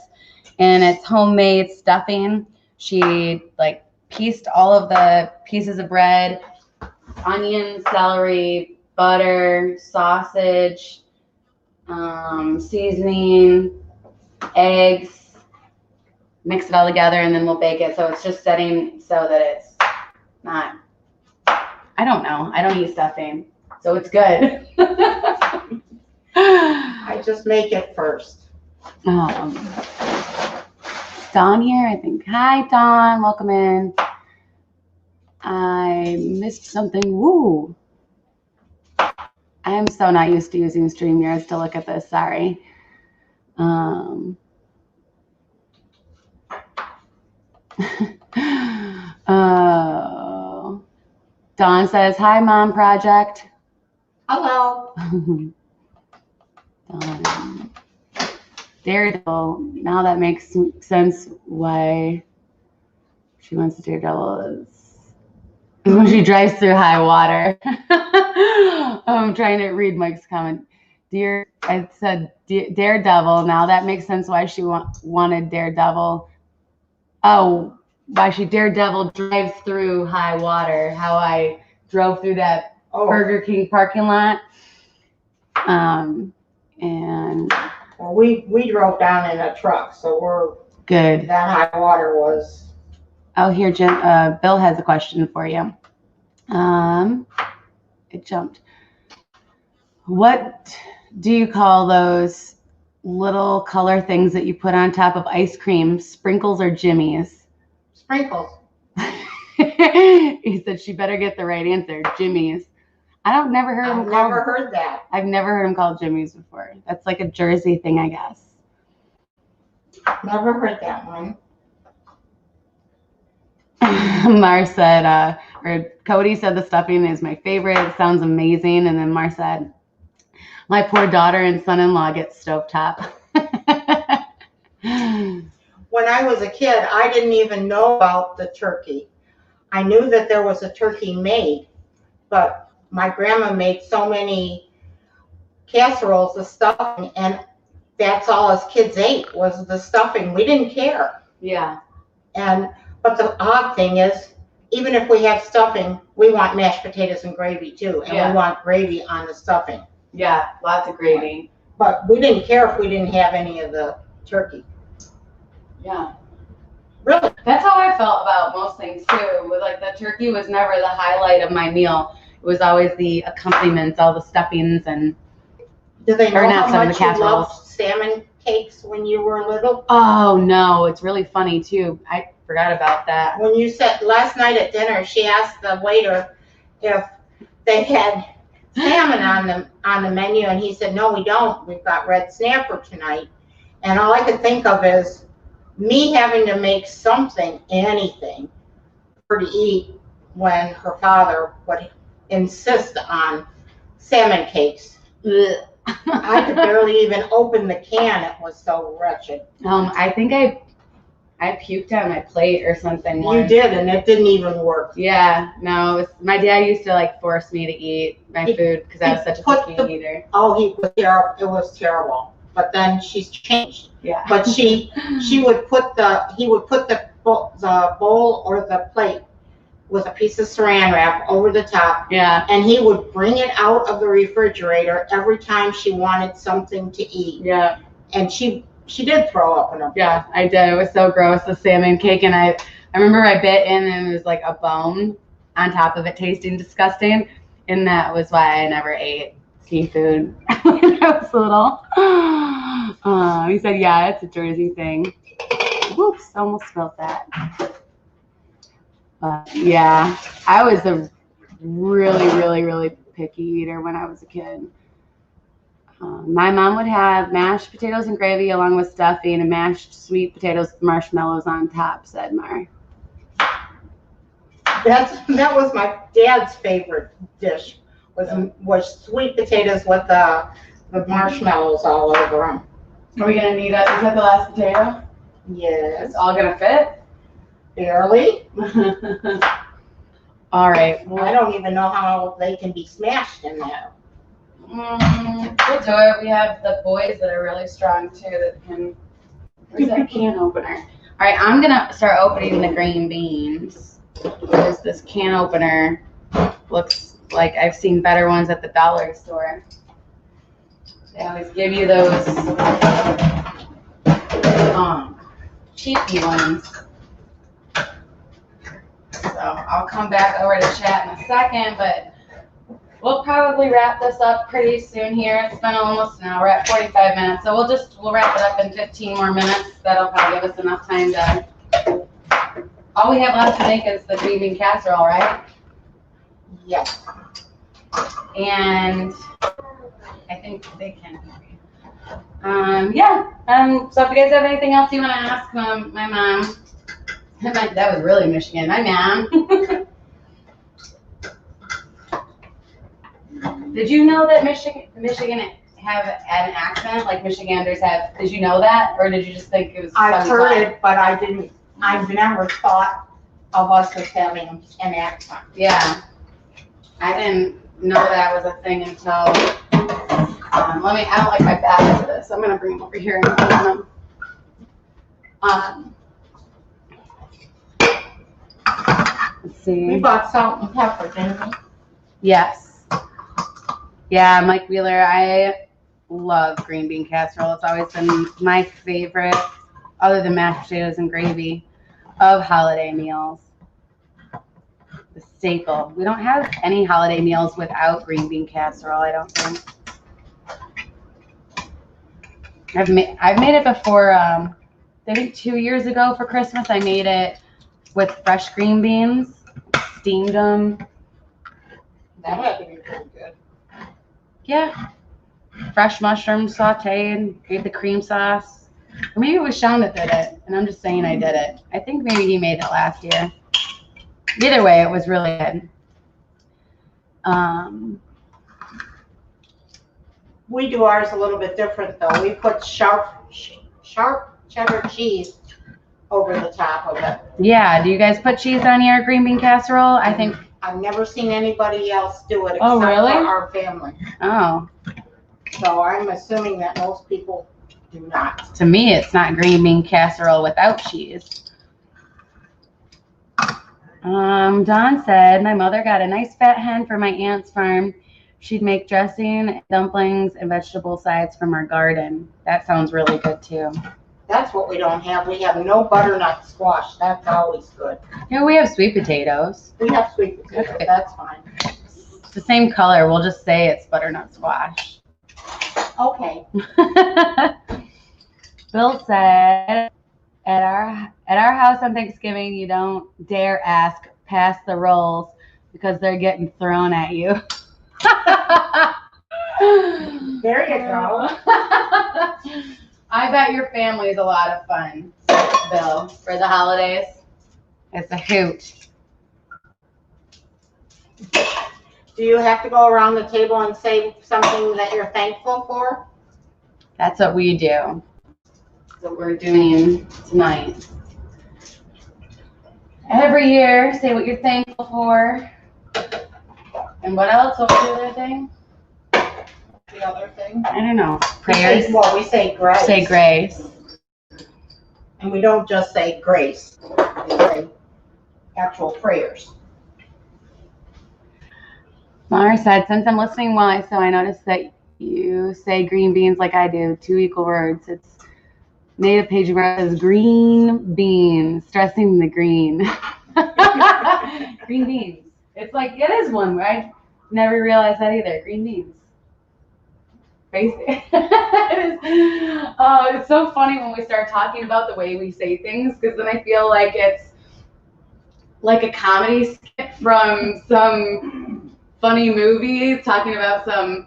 and it's homemade stuffing. She pieced all of the pieces of bread, onion, celery, butter, sausage, seasoning, eggs, mix it all together, and then we'll bake it. So it's just setting so that it's not, I don't know. I don't eat stuffing, so it's good. I just make it first. Dawn here, I think. Hi, Dawn. Welcome in. I missed something. Woo. I am so not used to using StreamYards to look at this. Sorry. Dawn says, hi, Mom Project. Hello. Daredevil. Now that makes sense why she wants Daredevil is when she drives through high water. I'm trying to read Mike's comment. I said Daredevil. Now that makes sense why she wanted Daredevil. Oh, why she Daredevil drives through high water. How I drove through that Burger King parking lot. And well, we drove down in a truck, so we're good. That high water was. Oh, here, Jim. Bill has a question for you. It jumped. What do you call those little color things that you put on top of ice cream? Sprinkles or jimmies? Sprinkles. He said she better get the right answer. Jimmies. I've never heard him called. I've never heard that. I've never heard him called jimmies before. That's like a Jersey thing, I guess. Never heard that one. Mar said, or Cody said the stuffing is my favorite. It sounds amazing. And then Mar said, my poor daughter and son-in-law get stovetop. When I was a kid, I didn't even know about the turkey. I knew that there was a turkey made, but my grandma made so many casseroles of stuffing, and that's all us kids ate was the stuffing. We didn't care. Yeah. But the odd thing is, even if we have stuffing, we want mashed potatoes and gravy too, and we want gravy on the stuffing. Yeah, lots of gravy. But we didn't care if we didn't have any of the turkey. Yeah. Really? That's how I felt about most things too. Like the turkey was never the highlight of my meal. It was always the accompaniments, all the stuffings and. Do they know how some of much the you casseroles. loved salmon cakes when you were little? Oh no, it's really funny too. I forgot about that. When you said last night at dinner, she asked the waiter if they had salmon on the menu, and he said, "No, we don't. We've got red snapper tonight." And all I could think of is me having to make something, anything, for to eat when her father would insist on salmon cakes. I could barely even open the can. It was so wretched. I think I puked on my plate or something once. You did, and it didn't even work. Yeah, no, it was, my dad used to like force me to eat my food because I was such a picky eater. Oh, it was terrible. But then she's changed. Yeah. But he would put the bowl or the plate with a piece of saran wrap over the top. Yeah. And he would bring it out of the refrigerator every time she wanted something to eat. Yeah. And she did throw up in her plate. Yeah, I did. It was so gross, the salmon cake. And I remember I bit in and it was like a bone on top of it, tasting disgusting. And that was why I never ate seafood when I was little. He said, yeah, it's a Jersey thing. Whoops, almost spilled that. But yeah, I was a really, really, really picky eater when I was a kid. My mom would have mashed potatoes and gravy along with stuffing and mashed sweet potatoes with marshmallows on top, said Mar. That was my dad's favorite dish, was sweet potatoes with the marshmallows all over them. Are we going to need that? Is that the last potato? Yes. It's all going to fit? Barely. All right. Well, I don't even know how they can be smashed in that. We'll do it. We have the boys that are really strong too that can. Where's that can opener? All right, I'm gonna start opening the green beans. There's this can opener. Looks like I've seen better ones at the dollar store. They always give you those. cheapy ones. So I'll come back over to chat in a second, but we'll probably wrap this up pretty soon here. It's been almost an hour. We're at 45 minutes, so we'll wrap it up in 15 more minutes. That'll probably give us enough time to. All we have left to make is the green bean casserole, right? Yes. And I think they can hear me. Yeah. So if you guys have anything else you want to ask my mom, that was really Michigan. My mom. Did you know that Michigan have an accent like Michiganders have? Did you know that, or did you just think it was? I've heard it, but I didn't. I've never thought of us as having an accent. Yeah, I didn't know that was a thing until. I don't like my bag for this. I'm gonna bring them over here and put them. Let's see. We bought salt and pepper, didn't we? Yes. Yeah, Mike Wheeler, I love green bean casserole. It's always been my favorite, other than mashed potatoes and gravy, of holiday meals. The staple. We don't have any holiday meals without green bean casserole, I don't think. I've made it before, I think 2 years ago for Christmas. I made it with fresh green beans, steamed them. That had to be pretty good. Yeah. Fresh mushrooms sauteed, gave the cream sauce. Or maybe it was Sean that did it, and I'm just saying I did it. I think maybe he made it last year. Either way, it was really good. We do ours a little bit different though. We put sharp cheddar cheese over the top of it. Yeah, do you guys put cheese on your green bean casserole? I think. I've never seen anybody else do it except Oh, really? for our family. Oh. So I'm assuming that most people do not. To me, it's not green bean casserole without cheese. Don said, my mother got a nice fat hen for my aunt's farm. She'd make dressing, dumplings, and vegetable sides from our garden. That sounds really good, too. That's what we don't have. We have no butternut squash. That's always good. Yeah, we have sweet potatoes. We have sweet potatoes. Okay. That's fine. It's the same color. We'll just say it's butternut squash. Okay. Bill said, at our house on Thanksgiving, you don't dare ask, pass the rolls, because they're getting thrown at you. There you go. I bet your family is a lot of fun, Bill, for the holidays. It's a hoot. Do you have to go around the table and say something that you're thankful for? That's what we do. That's what we're doing tonight. Every year, say what you're thankful for. And what else? What was the other thing? The other thing? I don't know. Prayers. We say grace. Say grace. And we don't just say grace. We say actual prayers. Mara said, since I'm listening well, I noticed that you say green beans like I do, 2 equal words. It's native page where it says green beans, stressing the green. Green beans. It's like, it is one, right? Never realized that either. Green beans. Basic. It's so funny when we start talking about the way we say things, because then I feel like it's like a comedy skit from some funny movie talking about some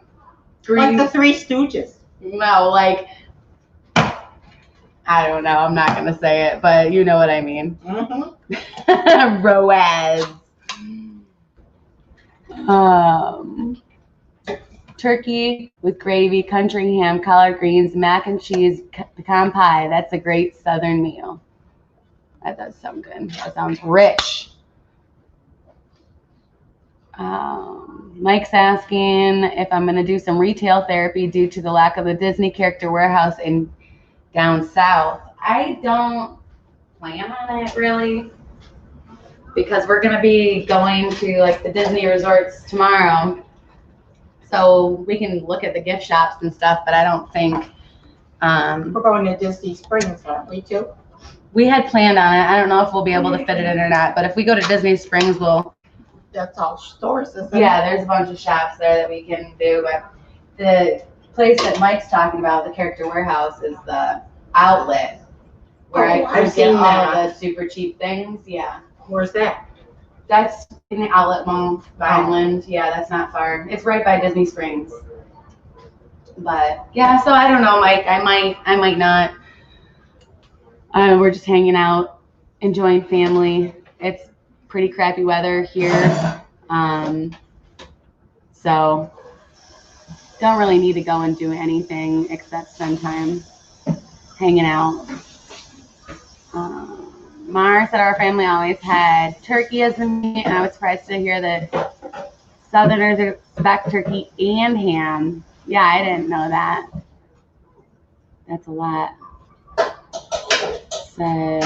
green. Like the Three Stooges. No, like, I don't know. I'm not going to say it, but you know what I mean. Mm-hmm. Roaz. Turkey with gravy, country ham, collard greens, mac and cheese, pecan pie. That's a great Southern meal. That does sound good. That sounds rich. Mike's asking if I'm going to do some retail therapy due to the lack of the Disney character warehouse in down south. I don't plan on it really, because we're going to be going to like the Disney resorts tomorrow. So we can look at the gift shops and stuff, but I don't think. We're going to Disney Springs, aren't we, too? We had planned on it. I don't know if we'll be able to fit it in or not, but if we go to Disney Springs, we'll. That's all stores, isn't it? Yeah, there's a bunch of shops there that we can do, but the place that Mike's talking about, the Character Warehouse, is the outlet where Oh, I I've seen all that. the super cheap things. Yeah, Where's that? that's in the outlet mall, Vineland. Yeah, that's not far. It's right by Disney Springs. But yeah, so I don't know, Mike. I might not. We're just hanging out, enjoying family. It's pretty crappy weather here, so don't really need to go and do anything except spend time hanging out. Mara said our family always had turkey as a meat, and I was surprised to hear that Southerners expect turkey and ham. Yeah, I didn't know that. That's a lot. Said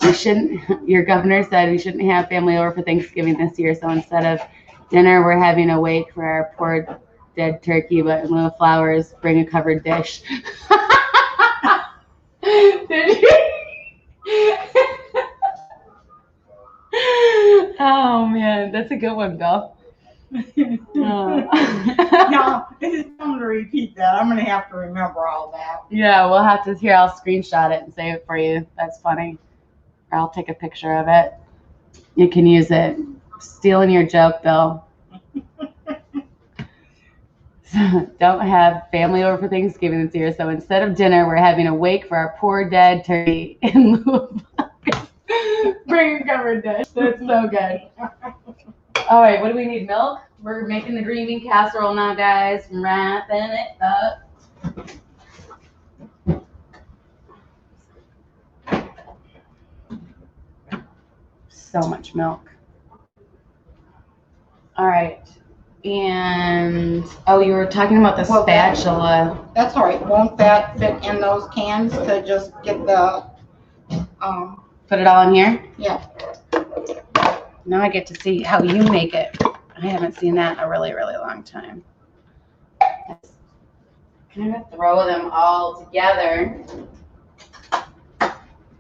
we shouldn't. Your governor said we shouldn't have family over for Thanksgiving this year. So instead of dinner, we're having a wake for our poor dead turkey, but in lieu of flowers, bring a covered dish. Did you? Oh man, that's a good one, Bill. No, it's time to repeat that. I'm gonna have to remember all that. Yeah, we'll have to. Here, I'll screenshot it and save it for you. That's funny. Or I'll take a picture of it. You can use it. Stealing your joke, Bill. Don't have family over for Thanksgiving this year, so instead of dinner, we're having a wake for our poor dead turkey in lieu of bring a covered dish. That's so good. All right, what do we need? Milk? We're making the green bean casserole now, guys. Wrapping it up. So much milk. All right. And, oh, you were talking about the spatula. That's all right. Won't that fit in those cans to just get the, Put it all in here? yeah. Now I get to see how you make it. I haven't seen that in a really, really long time. Kind of throw them all together.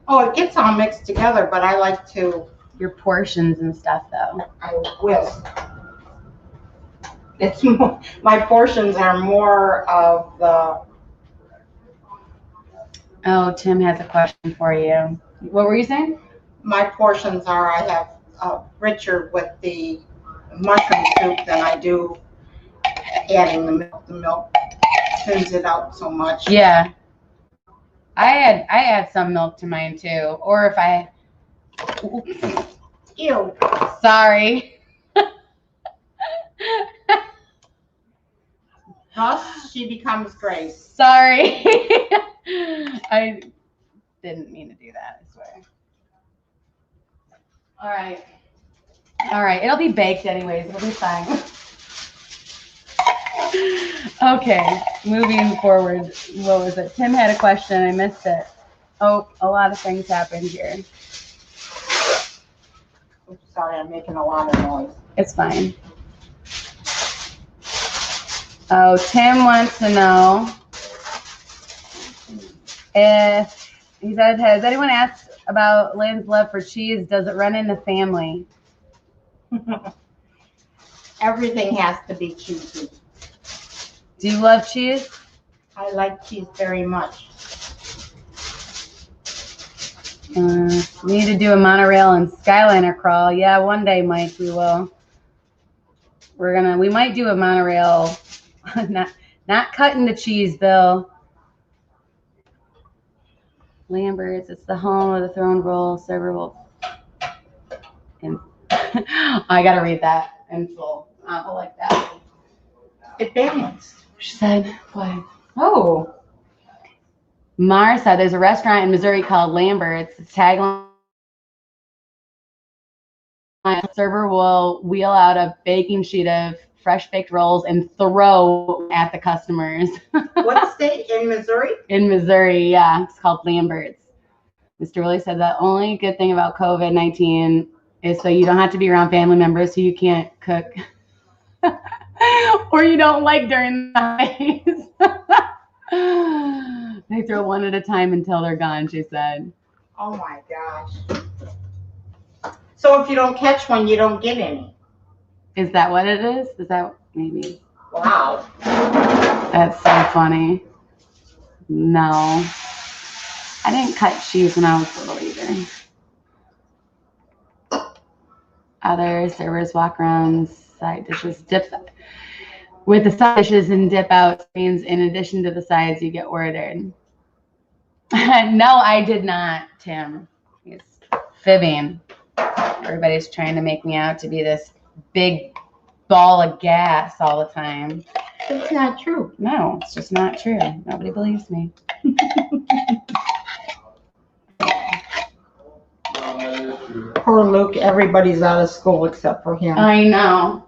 Oh, it gets all mixed together, but I like to, Your portions and stuff, though. I will. It's more, my portions are more of the, Oh, Tim has a question for you. What were you saying? my portions are, I have richer with the mushroom soup than I do adding the milk. The milk thins it out so much. Yeah. I add some milk to mine, too. Or if I... Ew. Sorry. Thus, she becomes Grace. Sorry. I didn't mean to do that, I swear. All right. All right. It'll be baked anyways. It'll be fine. Okay. Moving forward. What was it? Tim had a question. I missed it. Oh, a lot of things happened here. Oops, sorry, I'm making a lot of noise. It's fine. Oh, Tim wants to know if, he said, has anyone asked about Lynn's love for cheese? Does it run in the family? Everything has to be cheesy. Do you love cheese? I like cheese very much. We need to do a monorail and Skyliner crawl. Yeah, one day, Mike, we will. We might do a monorail. Not cutting the cheese, Bill. Lambert's, it's the home of the throne roll, server roll. And I gotta read that in full. I like that. It balanced. She said, what? Oh. Mara said there's a restaurant in Missouri called Lambert's. Its tagline, server will wheel out a baking sheet of fresh baked rolls and throw at the customers. What state? In Missouri? In Missouri, yeah. It's called Lambert's. Mr. Willie said the only good thing about COVID-19 is so you don't have to be around family members who you can't cook or you don't like during the holidays. They throw one at a time until they're gone, she said. Oh my gosh. So if you don't catch one, you don't get any. Is that what it is? Is that maybe? Wow. That's so funny. No. I didn't cut cheese when I was little either. Other servers walk around, side dishes, dip with the side dishes and dip out means in addition to the sides you get ordered. No, I did not, Tim. He's fibbing. Everybody's trying to make me out to be this big ball of gas all the time. It's not true. No, it's just not true. Nobody believes me. Poor Luke, everybody's out of school except for him. I know.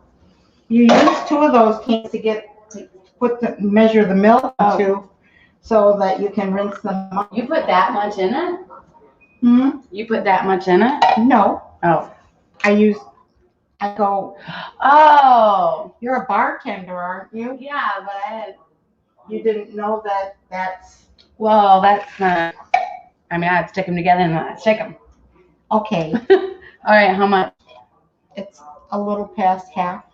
You use 2 of those cans to measure the milk into so that you can rinse them up. You put that much in it? Hmm? You put that much in it? No. Oh. Oh. You're a bartender, aren't you? Yeah, but You didn't know that's. well, that's not, I mean, I'd stick them together and I'd shake them. Okay. All right, how much? It's a little past half.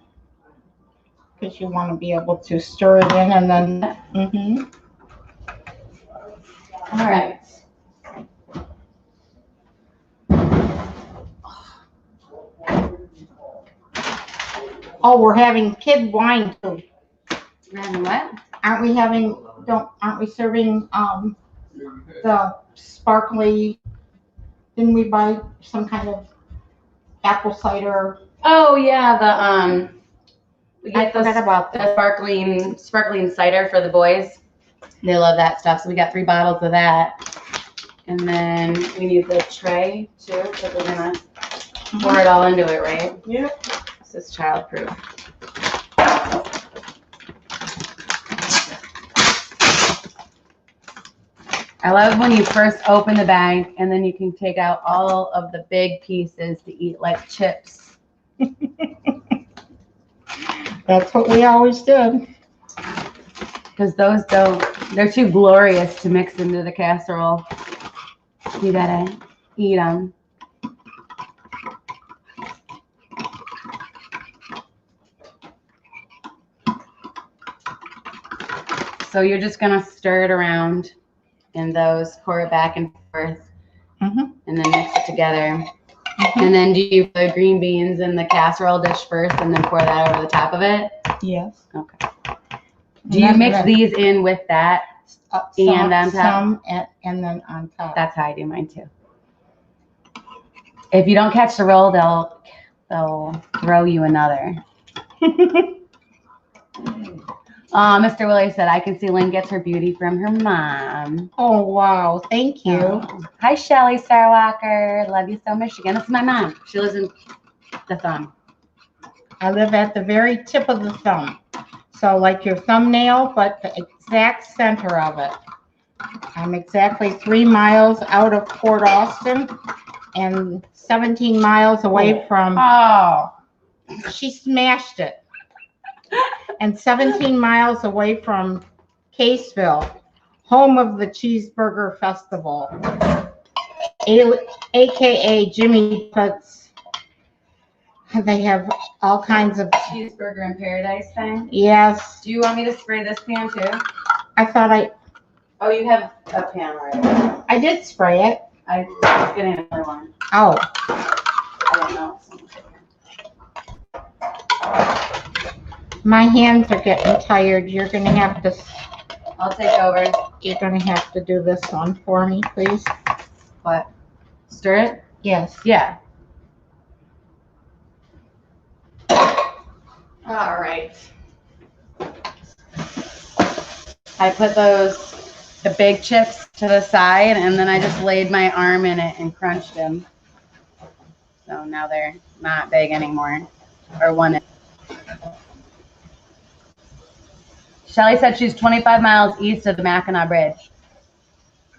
Because you want to be able to stir it in and then. Mm-hmm. All right. Oh, we're having kid wine too. And what? Aren't we serving the sparkly, didn't we buy some kind of apple cider? Oh yeah, we I get forgot about the that. sparkling cider for the boys. They love that stuff, so we got 3 bottles of that. And then we need the tray too, because we're gonna pour it all into it, right? Yep. This is childproof. I love when you first open the bag and then you can take out all of the big pieces to eat like chips. That's what we always did. Because those they're too glorious to mix into the casserole. You gotta eat them. So you're just gonna stir it around in those, pour it back and forth, and then mix it together. And then do you put the green beans in the casserole dish first and then pour that over the top of it? Yes. Okay. Do you mix these in with that and on top? Some and then on top. That's how I do mine too. If you don't catch the roll, they'll throw you another. Mr. Willie said, I can see Lynn gets her beauty from her mom. Oh, wow. Thank you. Oh. Hi, Shelly Starwalker. Love you so, Michigan. This is my mom. She lives in the thumb. I live at the very tip of the thumb. So like your thumbnail, but the exact center of it. I'm exactly 3 miles out of Port Austin and 17 miles away from. Oh. She smashed it. And 17 miles away from Caseville, home of the Cheeseburger Festival, aka Jimmy Putt's. They have all kinds of Cheeseburger in Paradise thing? Yes. Do you want me to spray this pan too? I thought Oh, you have a pan already. I did spray it. I was getting another one. Oh. I don't know. My hands are getting tired. You're going to have to. I'll take over. You're going to have to do this one for me, please. What? Stir it? Yes. Yeah. All right. I put the big chips to the side, and then I just laid my arm in it and crunched them. So now they're not big anymore, or one. Shelly said she's 25 miles east of the Mackinac Bridge.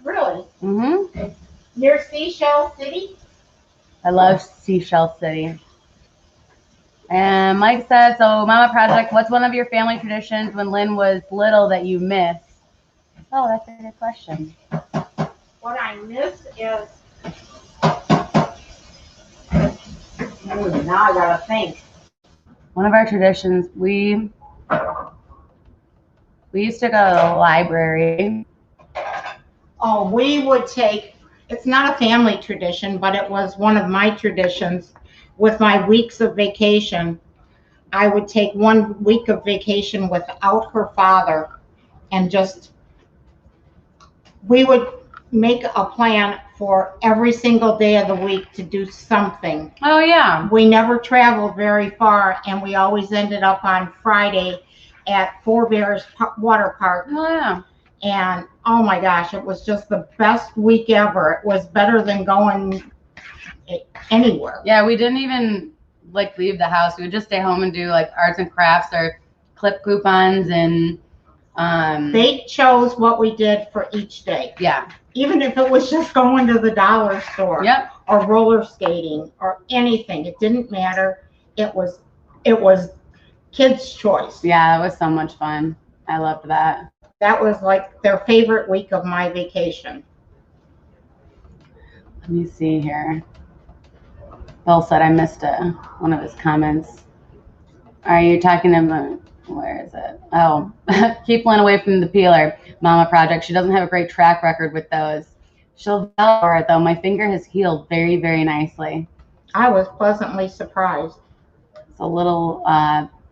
Really? Mm-hmm. Near Seashell City? I love Seashell City. And Mike said, so Mama Project, what's one of your family traditions when Lynn was little that you miss? Oh, that's a good question. What I miss is Now I gotta think. One of our traditions, we used to go to the library. Oh, we would take, it's not a family tradition, but it was one of my traditions. With my weeks of vacation, I would take 1 week of vacation without her father and just, we would make a plan for every single day of the week to do something. Oh, yeah. We never traveled very far, and we always ended up on Friday at Four Bears Water Park. Oh, yeah. And oh my gosh, it was just the best week ever. It was better than going anywhere. Yeah, we didn't even like leave the house. We would just stay home and do like arts and crafts or clip coupons and they chose what we did for each day. Yeah. Even if it was just going to the dollar store. Yep. Or roller skating or anything. It didn't matter. It was kids' choice. Yeah, it was so much fun. I loved that. That was like their favorite week of my vacation. Let me see here. Bill said I missed one of his comments. Are you talking about, where is it? Oh, keep Lynn away from the peeler. Mama Project. She doesn't have a great track record with those. She'll tell for it though. My finger has healed very, very nicely. I was pleasantly surprised. It's a little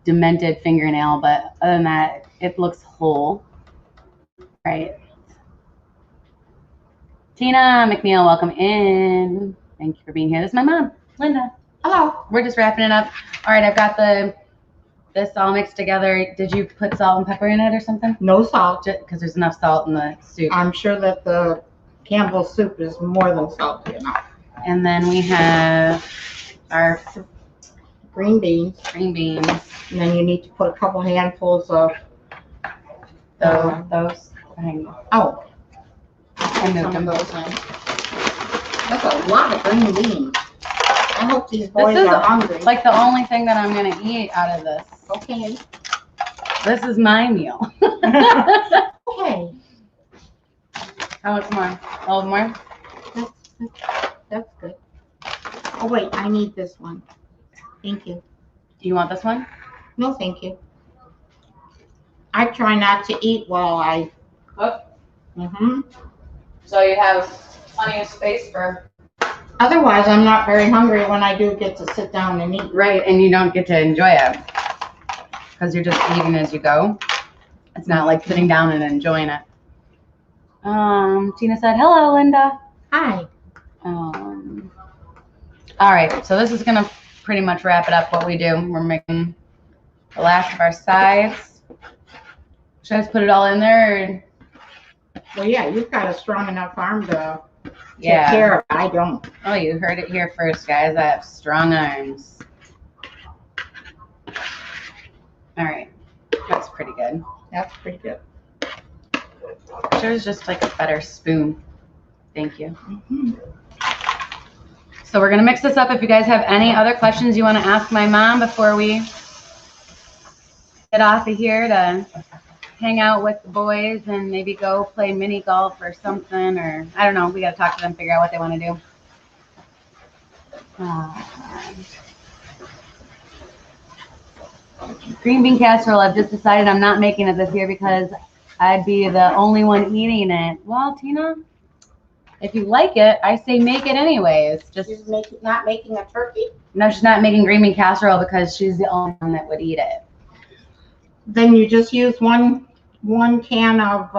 demented fingernail, but other than that, it looks whole. Right. Tina McNeil, welcome in. Thank you for being here. This is my mom, Linda. Hello. We're just wrapping it up. All right, I've got this all mixed together. Did you put salt and pepper in it or something? No salt. Because there's enough salt in the soup. I'm sure that the Campbell soup is more than salty enough. And then we have our green beans. And then you need to put a couple handfuls of those. Oh, I moved them. those in. That's a lot of green beans. I hope these boys This is are hungry. like the only thing that I'm gonna eat out of this. Okay. This is my meal. Okay. How much more? A little more? That's good. Oh wait, I need this one. Thank you. Do you want this one? No, thank you. I try not to eat while I. Oh. Mm-hmm. So you have plenty of space for. Otherwise, I'm not very hungry when I do get to sit down and eat. Right, and you don't get to enjoy it because you're just eating as you go. It's not like sitting down and enjoying it. Tina said, "Hello, Linda." Hi. All right, so this is gonna pretty much wrap it up. What we do, we're making the last of our sides. Should I just put it all in there? Or? Well, yeah, you've got a strong enough arm to take care of it. I don't. Oh, you heard it here first, guys. I have strong arms. All right, that's pretty good. That's pretty good. There's just like a better spoon. Thank you. Mm-hmm. So we're gonna mix this up. If you guys have any other questions you want to ask my mom before we get off of here to hang out with the boys and maybe go play mini golf or something, or I don't know. We gotta talk to them, figure out what they want to do. Green bean casserole. I've just decided I'm not making it this year because I'd be the only one eating it. Well, Tina, if you like it, I say make it anyways. Just not making a turkey? No, she's not making green bean casserole because she's the only one that would eat it. Then you just use one can of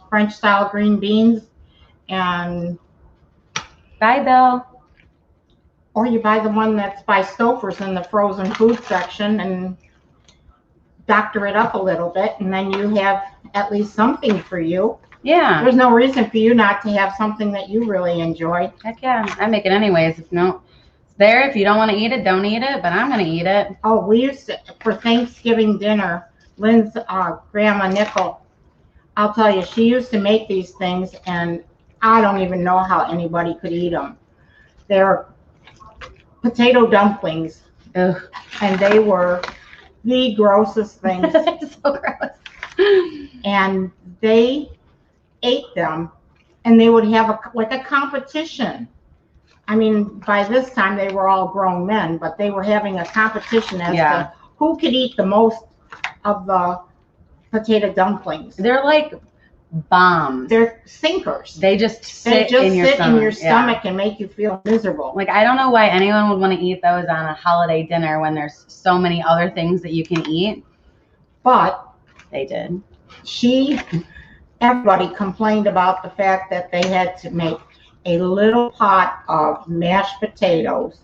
French style green beans, and Bye, Bill. Or you buy the one that's by Stouffer's in the frozen food section and doctor it up a little bit, and then you have at least something for you. Yeah. There's no reason for you not to have something that you really enjoy. Heck yeah. I make it anyways. If no, it's there. If you don't want to eat it, don't eat it, but I'm going to eat it. Oh, we used to, for Thanksgiving dinner, Lynn's grandma Nickel, I'll tell you, she used to make these things, and I don't even know how anybody could eat them. They're potato dumplings. Ugh. And they were the grossest things. It's so gross. And they ate them, and they would have like a competition. I mean, by this time they were all grown men, but they were having a competition as to who could eat the most of the potato dumplings. They're like bombs. They're sinkers. They just sit in your stomach and make you feel miserable. Like, I don't know why anyone would want to eat those on a holiday dinner when there's so many other things that you can eat. But they did. Everybody complained about the fact that they had to make a little pot of mashed potatoes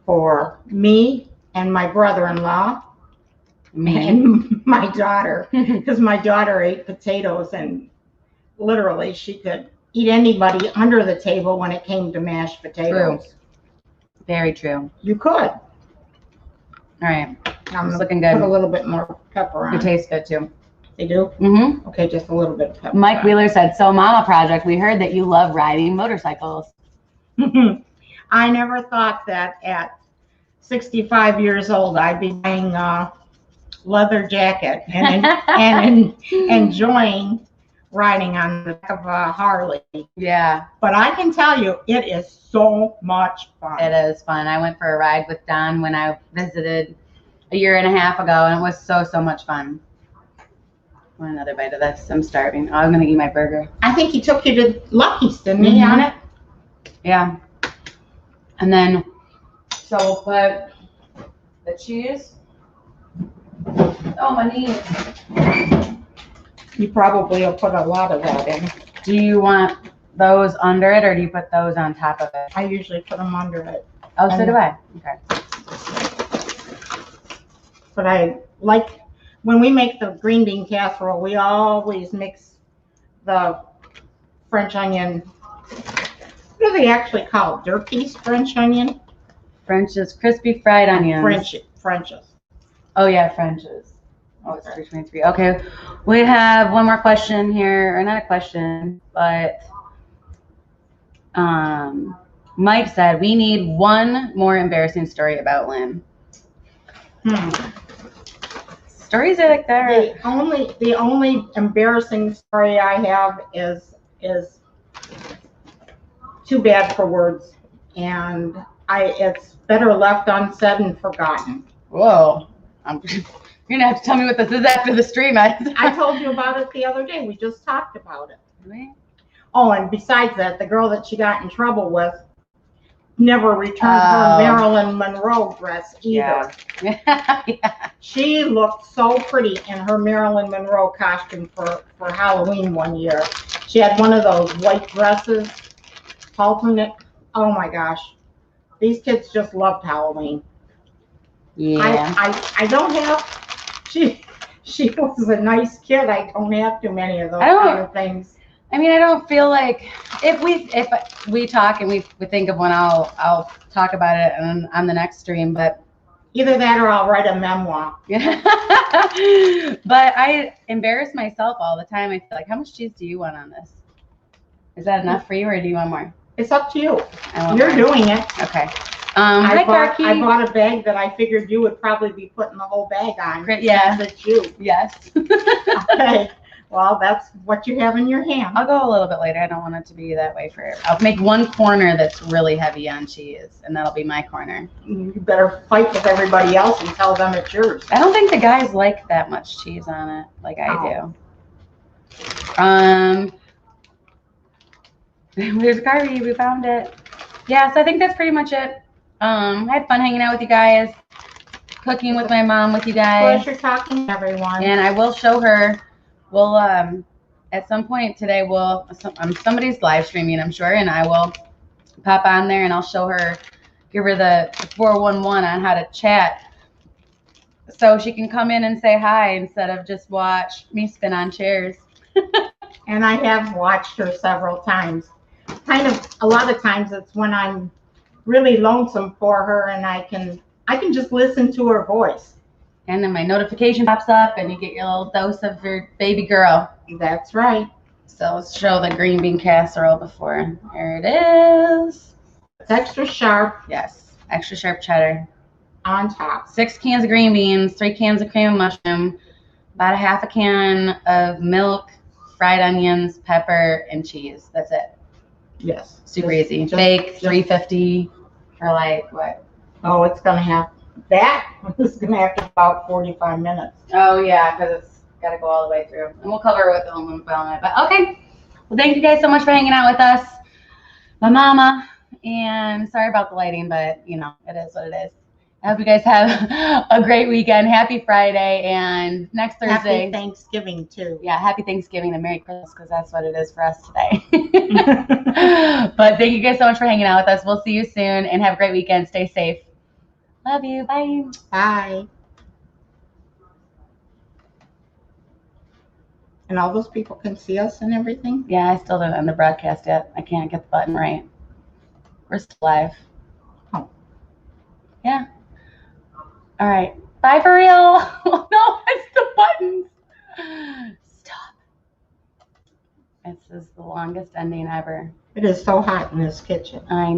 for me and my brother-in-law and my daughter, because my daughter ate potatoes and literally she could eat anybody under the table when it came to mashed potatoes. True. Very true. You could. All right. It's looking good. Put a little bit more pepper on. It tastes good too. They do? Mm-hmm. Okay, just a little bit of pepper. Mike Wheeler said, so Mama Project, we heard that you love riding motorcycles. I never thought that at 65 years old I'd be buying a leather jacket and enjoying riding on the back of a Harley. Yeah. But I can tell you, it is so much fun. It is fun. I went for a ride with Don when I visited a year and a half ago, and it was so much fun. I want another bite of this. I'm starving. Oh, I'm going to eat my burger. I think he took you to Lucky's, didn't he, on it? Yeah. And then, so we'll put the cheese. Oh, my knees. You probably will put a lot of that in. Do you want those under it, or do you put those on top of it? I usually put them under it. Oh, so do I. Okay. But I like, when we make the green bean casserole, we always mix the French onion. What do they actually call it? Durkee's French onion? French's crispy fried onions. French's. Oh yeah, French's. Oh, it's 323. Okay, we have one more question here, or not a question, but Mike said we need one more embarrassing story about Lynn. Stories are like that. The only embarrassing story I have is too bad for words, and it's better left unsaid and forgotten. Whoa. You're gonna have to tell me what this is after the stream. I told you about it the other day. We just talked about it. Really? Oh, and besides that, the girl that she got in trouble with never returned her Marilyn Monroe dress either. Yeah. She looked so pretty in her Marilyn Monroe costume for Halloween one year. She had one of those white dresses, alternate. Oh my gosh. These kids just loved Halloween. Yeah. I don't have, she was a nice kid. I don't have too many of those kind of things. I mean, I don't feel like if we talk and we think of one, I'll talk about it on the next stream. But either that or I'll write a memoir. Yeah. But I embarrass myself all the time. I feel like, how much cheese do you want on this? Is that enough for you, or do you want more? It's up to you. You're doing it. Okay. I bought a bag that I figured you would probably be putting the whole bag on. Yeah. It's you. Yes. Okay. Well, that's what you have in your hand. I'll go a little bit later. I don't want it to be that way I'll make one corner that's really heavy on cheese, and that'll be my corner. You better fight with everybody else and tell them it's yours. I don't think the guys like that much cheese on it like I do. There's Garvey. We found it. Yeah, so I think that's pretty much it. I had fun hanging out with you guys, cooking with my mom with you guys. Pleasure talking to everyone. And I will show her. We'll at some point today somebody's live streaming, I'm sure, and I will pop on there and I'll show her, give her the 411 on how to chat, so she can come in and say hi instead of just watch me spin on chairs. And I have watched her several times. Kind of a lot of times it's when I'm really lonesome for her and I can just listen to her voice. And then my notification pops up and you get your little dose of your baby girl. That's right. So let's show the green bean casserole before. There it is. It's extra sharp. Yes, extra sharp cheddar. On top. 6 cans of green beans, 3 cans of cream of mushroom, about a half a can of milk, fried onions, pepper, and cheese. That's it. Yes. Super easy. Fake, $3.50 for like what? Oh, it's gonna have that. It's gonna have to be about 45 minutes. Oh yeah, because it's got to go all the way through, and we'll cover it with the aluminum foil on it. But okay, well, thank you guys so much for hanging out with us, my mama, and sorry about the lighting, but you know it is what it is. I hope you guys have a great weekend. Happy Friday, and next Thursday. Happy Thanksgiving too. Yeah, happy Thanksgiving and Merry Christmas, because that's what it is for us today. But thank you guys so much for hanging out with us. We'll see you soon, and have a great weekend. Stay safe. Love you. Bye. Bye. And all those people can see us and everything? Yeah, I still don't end the broadcast yet. I can't get the button right. We're still live. Oh. Yeah. All right. Bye for real. No, it's the buttons. Stop. This is the longest ending ever. It is so hot in this kitchen. I know.